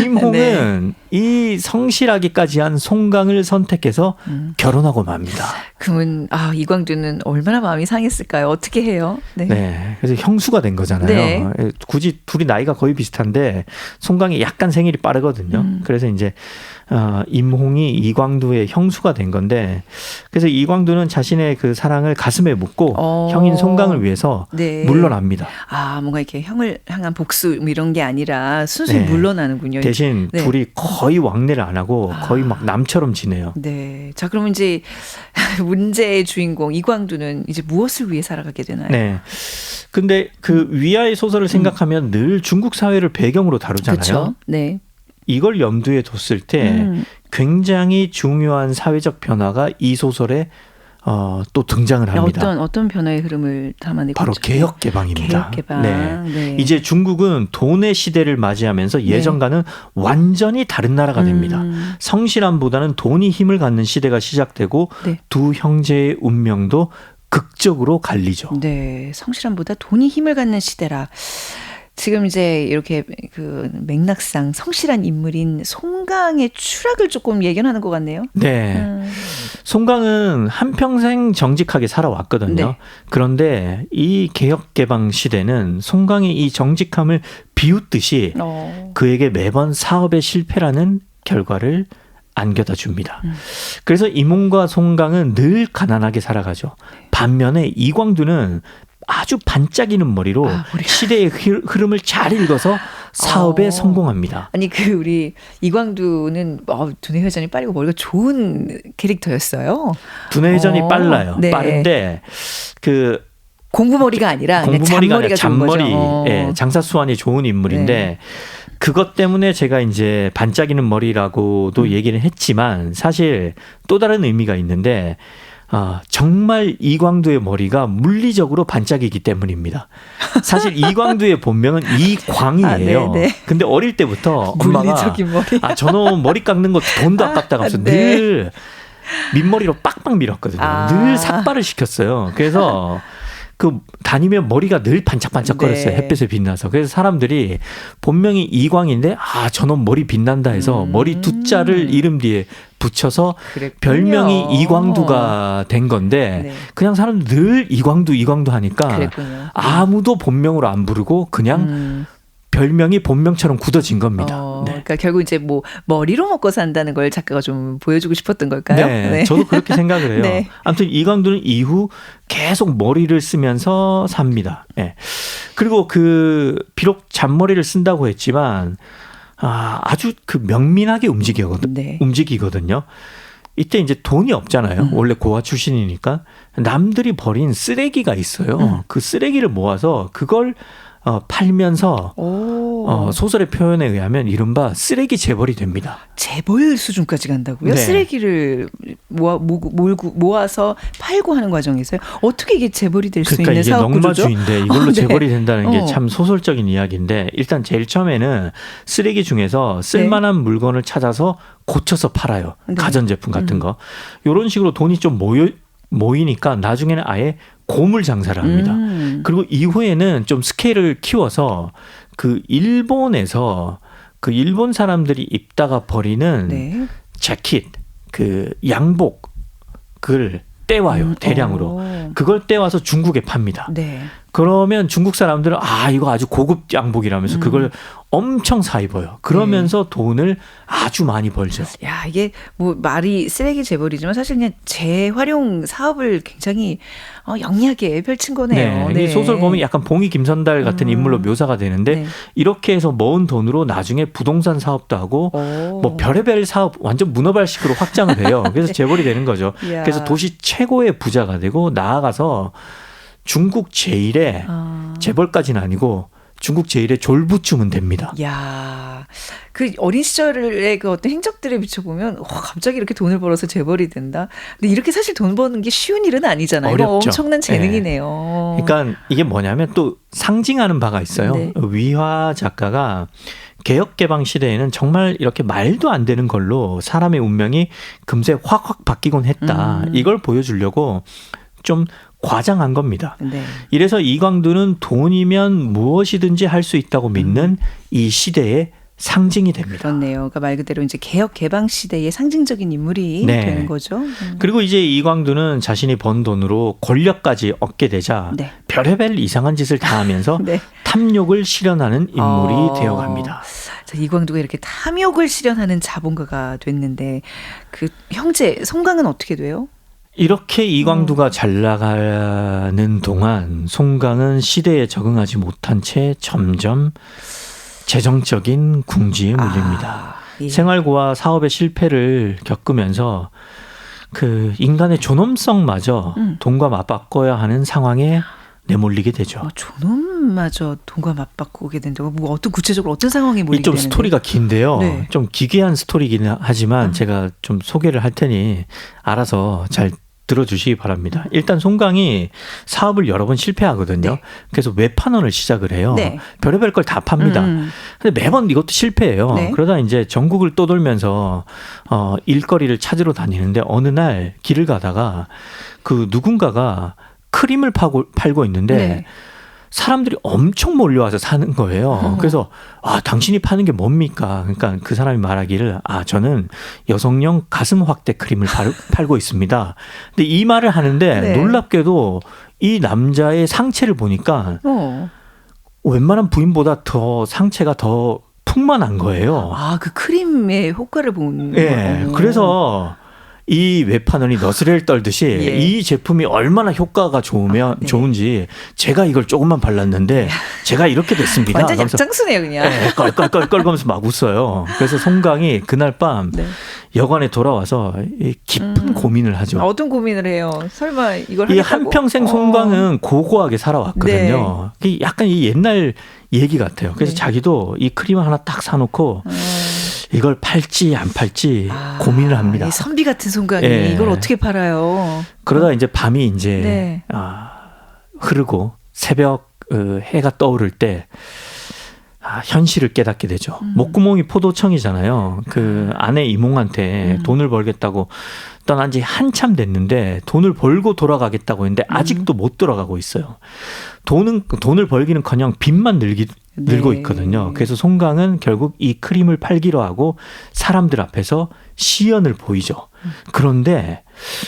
임홍은 이 성실하기까지 한 송강을 선택해서 결혼하고 맙니다. 그러면 이광두는 얼마나 마음이 상했을까요? 어떻게 해요? 네. 네, 그래서 형수가 된 거잖아요. 네. 굳이 둘이 나이가 거의 비슷한데 송강이 약간 생일이 빠르거든요. 그래서 이제 임홍이 이광두의 형수가 된 건데 그래서 이광두는 자신의 그 사랑을 가슴에 묻고 형인 송강을 위해서 네. 물러납니다. 아, 뭔가 이렇게 형을 향한 복수 뭐 이런 게 아니라 순순히 네. 물러나는군요. 대신 네. 둘이 거의 왕래를 안 하고 거의 막 남처럼 지내요. 네. 자, 그러면 이제 문제의 주인공 이광두는 이제 무엇을 위해 살아가게 되나요? 네. 근데 그 위아의 소설을 생각하면 늘 중국 사회를 배경으로 다루잖아요. 그렇죠. 네. 이걸 염두에 뒀을 때 굉장히 중요한 사회적 변화가 이 소설에 또 등장을 합니다. 어떤 변화의 흐름을 담아내고 바로 있죠? 개혁 개방입니다. 개혁 개방. 네. 네. 이제 중국은 돈의 시대를 맞이하면서 예전과는 완전히 다른 나라가 됩니다. 성실함보다는 돈이 힘을 갖는 시대가 시작되고 네. 두 형제의 운명도 극적으로 갈리죠. 네, 성실함보다 돈이 힘을 갖는 시대라. 지금 이제 이렇게 그 맥락상 성실한 인물인 송강의 추락을 조금 예견하는 것 같네요. 네. 송강은 한평생 정직하게 살아왔거든요. 네. 그런데 이 개혁개방 시대는 송강의 이 정직함을 비웃듯이 그에게 매번 사업의 실패라는 결과를 안겨다 줍니다. 그래서 이몽과 송강은 늘 가난하게 살아가죠. 반면에 이광두는 아주 반짝이는 머리로 시대의 흐름을 잘 읽어서 사업에 성공합니다. 아니 우리 이광두는 두뇌 회전이 빠르고 머리가 좋은 캐릭터였어요. 두뇌 회전이 빨라요. 네. 빠른데 그 공부머리가 아니라 공부머리가 아니라 잔머리, 예, 장사수완이 좋은 인물인데 네. 그것 때문에 제가 이제 반짝이는 머리라고도 얘기를 했지만 사실 또 다른 의미가 있는데 정말 이광두의 머리가 물리적으로 반짝이기 때문입니다. 사실 이광두의 본명은 이광이에요. 근데 어릴 때부터 엄마가 물리적인 머리. 저놈 머리 깎는 거 돈도 아깝다고 하면서 늘 밑머리로 빡빡 밀었거든요. 늘 삭발을 시켰어요. 그래서 그 다니면 머리가 늘 반짝반짝거렸어요. 햇빛에 빛나서. 그래서 사람들이 본명이 이광인데 저놈 머리 빛난다 해서 머리 두 자를 이름 뒤에 붙여서 그랬군요. 별명이 이광두가 된 건데 그냥 사람들 늘 이광두 하니까 그랬군요. 아무도 본명으로 안 부르고 그냥 별명이 본명처럼 굳어진 겁니다. 네. 그러니까 결국 이제 뭐 머리로 먹고 산다는 걸 작가가 좀 보여주고 싶었던 걸까요? 네, 저도 그렇게 생각을 해요. 네. 아무튼 이광두는 이후 계속 머리를 쓰면서 삽니다. 네. 그리고 비록 잔머리를 쓴다고 했지만 아주 명민하게 움직이거든요. 이때 이제 돈이 없잖아요. 원래 고아 출신이니까 남들이 버린 쓰레기가 있어요. 그 쓰레기를 모아서 그걸 팔면서 소설의 표현에 의하면 이른바 쓰레기 재벌이 됩니다. 재벌 수준까지 간다고요? 네. 쓰레기를 모아서 팔고 하는 과정에서요? 어떻게 이게 재벌이 될 수 있는 사업 구조죠? 그러니까 이게 넉마주인데 이걸로 재벌이 된다는 게 참 소설적인 이야기인데 일단 제일 처음에는 쓰레기 중에서 쓸만한 물건을 찾아서 고쳐서 팔아요. 가전제품 같은 거. 이런 식으로 돈이 좀 모이니까 나중에는 아예 고물 장사를 합니다. 그리고 이후에는 좀 스케일을 키워서 일본에서 일본 사람들이 입다가 버리는 재킷, 양복을 떼와요. 대량으로. 그걸 떼와서 중국에 팝니다. 그러면 중국 사람들은 이거 아주 고급 양복이라면서 그걸 엄청 사 입어요. 그러면서 돈을 아주 많이 벌죠. 야, 이게 뭐 말이 쓰레기 재벌이지만 사실 그냥 재활용 사업을 굉장히 영리하게 펼친 거네요. 이 소설 보면 약간 봉이 김선달 같은 인물로 묘사가 되는데 이렇게 해서 모은 돈으로 나중에 부동산 사업도 하고 뭐 별의별 사업 완전 문어발식으로 확장을 해요. 그래서 재벌이 되는 거죠. 그래서 도시 최고의 부자가 되고 나아가서 중국 제1의 재벌까지는 아니고 중국 제1의 졸부쯤은 됩니다. 야, 그 어린 시절의 그 어떤 행적들에 비춰보면 갑자기 이렇게 돈을 벌어서 재벌이 된다. 근데 이렇게 사실 돈 버는 게 쉬운 일은 아니잖아요. 어렵죠. 엄청난 재능이네요. 그러니까 이게 뭐냐면 또 상징하는 바가 있어요. 위화 작가가 개혁개방 시대에는 정말 이렇게 말도 안 되는 걸로 사람의 운명이 금세 확 바뀌곤 했다. 이걸 보여주려고 좀 과장한 겁니다. 이래서 이광두는 돈이면 무엇이든지 할 수 있다고 믿는 이 시대의 상징이 됩니다. 그렇네요. 그러니까 말 그대로 이제 개혁 개방 시대의 상징적인 인물이 네. 되는 거죠. 그리고 이제 이광두는 자신이 번 돈으로 권력까지 얻게 되자 네. 별의별 이상한 짓을 다 하면서 네. 탐욕을 실현하는 인물이 되어갑니다. 자, 이광두가 이렇게 탐욕을 실현하는 자본가가 됐는데 그 형제 송강은 어떻게 돼요? 이렇게 이광두가 잘 나가는 동안 송강은 시대에 적응하지 못한 채 점점 재정적인 궁지에 물립니다. 예. 생활고와 사업의 실패를 겪으면서 그 인간의 존엄성마저 돈과 맞바꿔야 하는 상황에 내몰리게 되죠. 존엄마저 돈과 맞바꾸게 된다고 뭐 어떤 구체적으로 어떤 상황에 몰리게 좀 되는데? 스토리가 긴데요. 네. 좀 기괴한 스토리긴 하지만 제가 좀 소개를 할 테니 알아서 잘 들어주시기 바랍니다. 일단 송강이 사업을 여러 번 실패하거든요. 네. 그래서 외판원을 시작을 해요. 네. 별의별 걸 다 팝니다. 근데 매번 이것도 실패해요. 네. 그러다 이제 전국을 떠돌면서 일거리를 찾으러 다니는데 어느 날 길을 가다가 그 누군가가 크림을 팔고 있는데 네. 사람들이 엄청 몰려와서 사는 거예요. 그래서 당신이 파는 게 뭡니까? 그러니까 그 사람이 말하기를 저는 여성용 가슴 확대 크림을 팔고 있습니다. 근데 이 말을 하는데 네. 놀랍게도 이 남자의 상체를 보니까 웬만한 부인보다 더 상체가 더 풍만한 거예요. 그 크림의 효과를 본 예. 거예요. 그래서 이 외판원이 너스레를 떨듯이 예. 이 제품이 얼마나 효과가 네. 좋은지 제가 이걸 조금만 발랐는데 제가 이렇게 됐습니다. 완전 그러면서 약장수네요 그냥. 네, 껄껄껄껄 거면서 막 웃어요. 그래서 송강이 그날 밤 네. 여관에 돌아와서 이 깊은 고민을 하죠. 어떤 고민을 해요? 설마 이걸 이 하겠다고? 한평생 송강은 고고하게 살아왔거든요. 네. 약간 이 옛날 얘기 같아요. 그래서 네. 자기도 이 크림을 하나 딱 사놓고 이걸 팔지 안 팔지 고민을 합니다. 이 선비 같은 송강이 예. 이걸 어떻게 팔아요? 그러다 이제 밤이 이제 네. 흐르고 새벽 해가 떠오를 때 현실을 깨닫게 되죠. 목구멍이 포도청이잖아요. 그 아내 이몽한테 돈을 벌겠다고 떠난 지 한참 됐는데 돈을 벌고 돌아가겠다고 했는데 아직도 못 돌아가고 있어요. 돈을 벌기는커녕 빚만 늘고 네. 있거든요. 그래서 송강은 결국 이 크림을 팔기로 하고 사람들 앞에서 시연을 보이죠. 그런데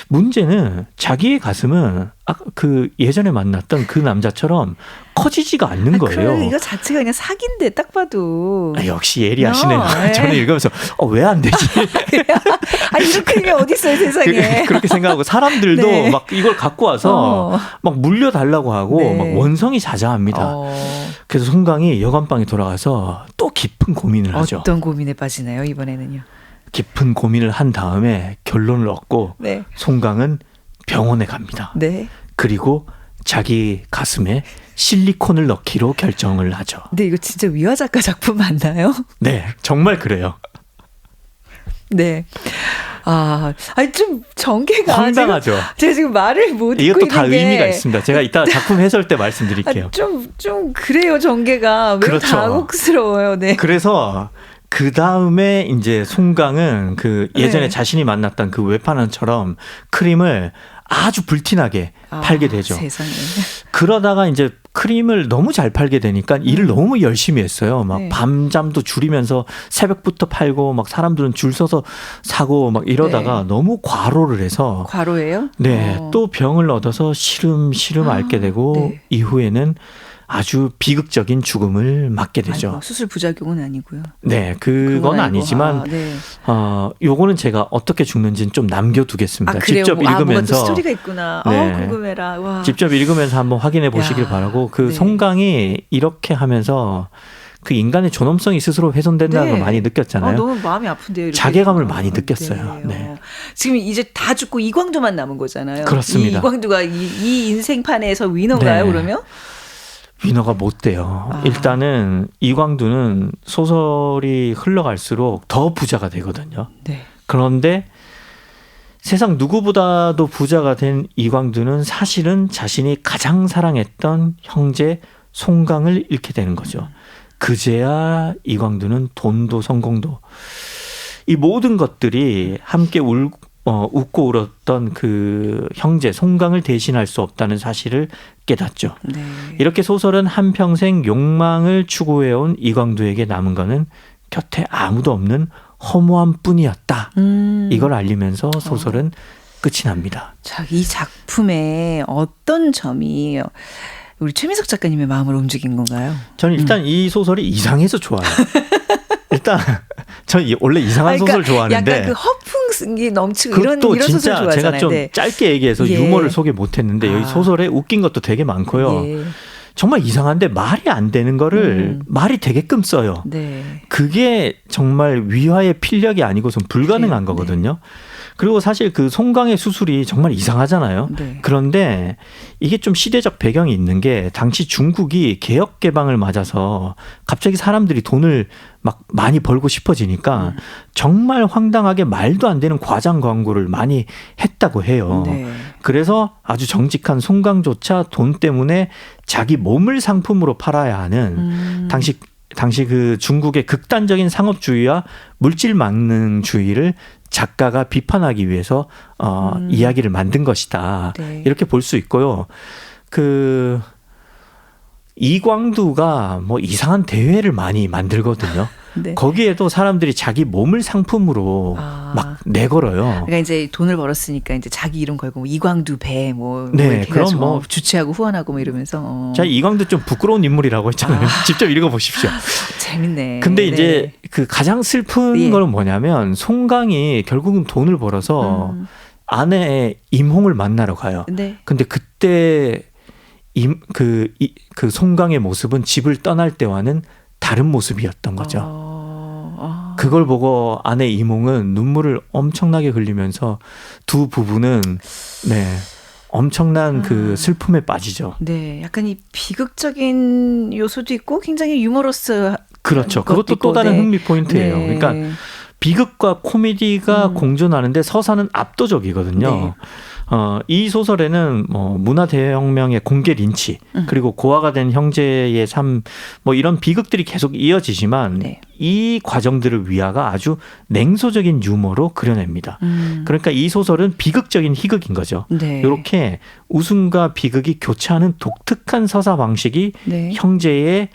문제는 자기의 가슴은 그 예전에 만났던 그 남자처럼 커지지가 않는 거예요. 이거 자체가 그냥 사기인데 딱 봐도. 역시 예리하시네요. 네. 저는 읽으면서 왜 안 되지? 이런 크림이 어디 있어요 세상에. 그렇게 생각하고 사람들도 네. 막 이걸 갖고 와서 막 물려달라고 하고 네. 막 원성이 자자합니다. 그래서 송강이 여관방에 돌아가서 또 깊은 고민을 하죠. 어떤 고민에 빠지나요 이번에는요? 깊은 고민을 한 다음에 결론을 얻고 네. 송강은 병원에 갑니다. 네. 그리고 자기 가슴에 실리콘을 넣기로 결정을 하죠. 근데 이거 진짜 위화 작가 작품 맞나요? 네, 정말 그래요. 네. 좀 전개가 황당하죠. 제가 지금 말을 못 듣고 이것도 다 있는 게 의미가 있습니다. 제가 이따 작품 해설 때 말씀드릴게요. 좀 그래요 전개가 왜 그렇죠. 당혹스러워요. 네. 그래서 그 다음에 이제 송강은 그 예전에 네. 자신이 만났던 그 외판원처럼 크림을 아주 불티나게 팔게 되죠. 세상에. 그러다가 이제 크림을 너무 잘 팔게 되니까 일을 너무 열심히 했어요. 막 네. 밤잠도 줄이면서 새벽부터 팔고 막 사람들은 줄 서서 사고 막 이러다가 네. 너무 과로를 해서 과로예요? 네, 또 병을 얻어서 시름시름 앓게 되고 네. 이후에는 아주 비극적인 죽음을 맞게 되죠. 아이고, 수술 부작용은 아니고요. 네, 그건 아니고. 아니지만 네. 요거는 제가 어떻게 죽는지는 좀 남겨두겠습니다. 그래요? 직접 뭐가 또 읽으면서 스토리가 있구나. 네. 궁금해라. 와. 직접 읽으면서 한번 확인해 보시길 야, 바라고 그 네. 송강이 이렇게 하면서 그 인간의 존엄성이 스스로 훼손된다는 네. 걸 많이 느꼈잖아요. 너무 마음이 아픈데요. 이렇게 자괴감을 있구나. 많이 느꼈어요. 네. 지금 이제 다 죽고 이광두만 남은 거잖아요. 그렇습니다. 이광두가 이 인생판에서 위너인가요? 네. 그러면? 위너가 못 돼요. 일단은 이광두는 소설이 흘러갈수록 더 부자가 되거든요. 네. 그런데 세상 누구보다도 부자가 된 이광두는 사실은 자신이 가장 사랑했던 형제 송강을 잃게 되는 거죠. 그제야 이광두는 돈도 성공도 이 모든 것들이 함께 웃고 울었던 그 형제 송강을 대신할 수 없다는 사실을 깨닫죠. 네. 이렇게 소설은 한평생 욕망을 추구해온 이광두에게 남은 거는 곁에 아무도 없는 허무함 뿐이었다. 이걸 알리면서 소설은 끝이 납니다. 자, 이 작품의 어떤 점이 우리 최민석 작가님의 마음을 움직인 건가요? 저는 일단 이 소설이 이상해서 좋아요. 일단 저는 원래 이상한 소설 좋아하는데 약간 그 허풍이 넘치고 이런 그것도 소설 진짜 좋아하잖아요. 제가 좀 네. 짧게 얘기해서 예. 유머를 소개 못했는데 여기 소설에 웃긴 것도 되게 많고요. 예. 정말 이상한데 말이 안 되는 거를 말이 되게끔 써요. 네. 그게 정말 위화의 필력이 아니고선 불가능한 거거든요. 그리고 사실 그 송강의 수술이 정말 이상하잖아요. 네. 그런데 이게 좀 시대적 배경이 있는 게 당시 중국이 개혁 개방을 맞아서 갑자기 사람들이 돈을 막 많이 벌고 싶어지니까 정말 황당하게 말도 안 되는 과장 광고를 많이 했다고 해요. 네. 그래서 아주 정직한 송강조차 돈 때문에 자기 몸을 상품으로 팔아야 하는 당시 그 중국의 극단적인 상업주의와 물질 망능주의를 작가가 비판하기 위해서 이야기를 만든 것이다. 네. 이렇게 볼 수 있고요. 그 이광두가 뭐 이상한 대회를 많이 만들거든요. 네. 거기에도 사람들이 자기 몸을 상품으로 막 내걸어요. 그러니까 이제 돈을 벌었으니까 이제 자기 이름 걸고 뭐 이광두 배 뭐 네, 이렇게 그럼 해가지고 뭐 주최하고 후원하고 뭐 이러면서 자, 이광두 좀 부끄러운 인물이라고 했잖아요. 직접 읽어보십시오. 재밌네. 근데 네. 이제 그 가장 슬픈 예. 거는 뭐냐면 송강이 결국은 돈을 벌어서 아내 임홍을 만나러 가요. 네. 근데 그때 그 송강의 모습은 집을 떠날 때와는 다른 모습이었던 거죠. 그걸 보고 아내 이몽은 눈물을 엄청나게 흘리면서 두 부부는 엄청난 그 슬픔에 빠지죠. 네, 약간 이 비극적인 요소도 있고 굉장히 유머러스. 그렇죠. 그것도 또 다른 흥미 포인트예요. 네. 그러니까 비극과 코미디가 공존하는데 서사는 압도적이거든요. 네. 이 소설에는 뭐 문화대혁명의 공개 린치 그리고 고아가 된 형제의 삶 뭐 이런 비극들이 계속 이어지지만 네. 이 과정들을 위아가 아주 냉소적인 유머로 그려냅니다. 그러니까 이 소설은 비극적인 희극인 거죠. 네. 이렇게 웃음과 비극이 교차하는 독특한 서사 방식이 네. 형제의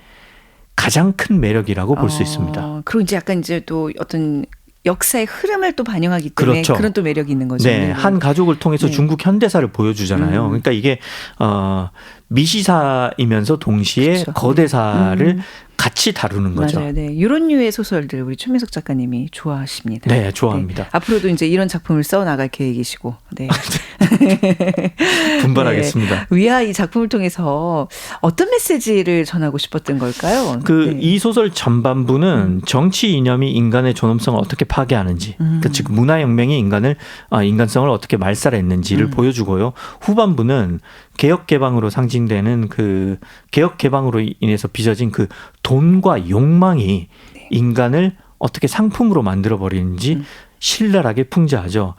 가장 큰 매력이라고 볼 수 있습니다. 그리고 이제 약간 이제 또 어떤 역사의 흐름을 또 반영하기 때문에 그렇죠. 그런 또 매력이 있는 거죠. 네, 한 가족을 통해서 네. 중국 현대사를 보여주잖아요. 그러니까 이게 미시사이면서 동시에 그렇죠. 거대사를 같이 다루는 거죠. 맞아요. 네, 이런 류의 소설들 우리 최민석 작가님이 좋아하십니다. 네, 좋아합니다. 네. 앞으로도 이제 이런 작품을 써 나갈 계획이시고. 네. 분발하겠습니다. 네. 위아 이 작품을 통해서 어떤 메시지를 전하고 싶었던 걸까요? 네. 이 소설 전반부는 정치 이념이 인간의 존엄성을 어떻게 파괴하는지, 그러니까 즉 문화혁명이 인간성을 어떻게 말살했는지를 보여주고요. 후반부는 개혁 개방으로 상징되는 그 개혁 개방으로 인해서 빚어진 그 돈과 욕망이 인간을 어떻게 상품으로 만들어 버리는지 신랄하게 풍자하죠.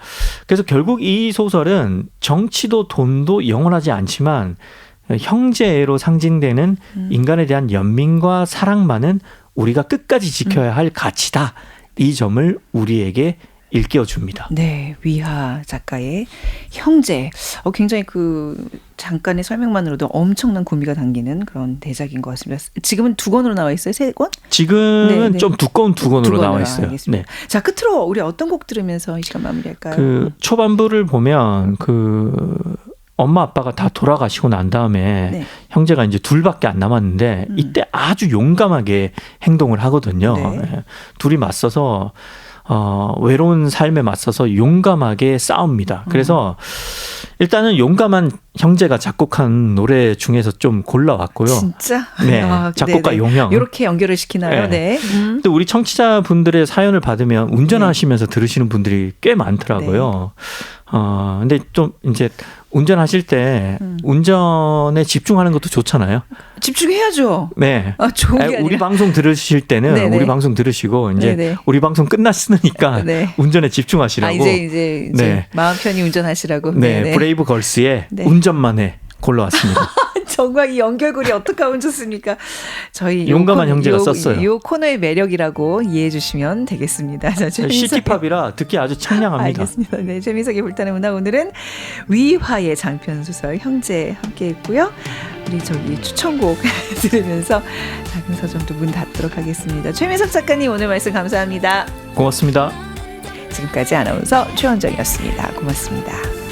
그래서 결국 이 소설은 정치도 돈도 영원하지 않지만 형제애로 상징되는 인간에 대한 연민과 사랑만은 우리가 끝까지 지켜야 할 가치다. 이 점을 우리에게 일깨워줍니다. 네, 위하 작가의 형제. 굉장히 그 잠깐의 설명만으로도 엄청난 구미가 당기는 그런 대작인 것 같습니다. 지금은 2권으로 나와 있어요? 3권? 지금은 네. 좀 두꺼운 2권으로 나와 있어요. 알겠습니다. 네. 자, 끝으로 우리 어떤 곡 들으면서 이 시간 마무리할까요? 그 초반부를 보면 그 엄마 아빠가 다 돌아가시고 난 다음에 네. 형제가 이제 둘밖에 안 남았는데 이때 아주 용감하게 행동을 하거든요. 네. 둘이 맞서서 외로운 삶에 맞서서 용감하게 싸웁니다. 그래서 일단은 용감한 형제가 작곡한 노래 중에서 좀 골라왔고요. 진짜? 네, 작곡가 네네. 용형. 이렇게 연결을 시키나요? 네. 또 우리 청취자분들의 사연을 받으면 운전하시면서 들으시는 분들이 꽤 많더라고요. 근데 좀 이제 운전하실 때 운전에 집중하는 것도 좋잖아요. 집중해야죠. 네. 좋은 게 우리 아니라. 방송 들으실 때는 네네. 우리 방송 들으시고 이제 네네. 우리 방송 끝났으니까 네. 운전에 집중하시라고. 이제 네. 마음 편히 운전하시라고. 네, 네네. 브레이브 걸스의 네. 운전만 해 골라왔습니다. 정말 이 연결고리 어떻게 하면 좋습니까? 저희 용감한 형제가 썼어요. 이 코너의 매력이라고 이해해 주시면 되겠습니다. 자, 시티팝이라 듣기 아주 청량합니다. 알겠습니다. 네, 최민석의 불타는 문화 오늘은 위화의 장편 소설 형제 함께했고요. 우리 저기 추천곡 들으면서 작은 서점도 문 닫도록 하겠습니다. 최민석 작가님 오늘 말씀 감사합니다. 고맙습니다. 지금까지 아나운서 최원정이었습니다. 고맙습니다.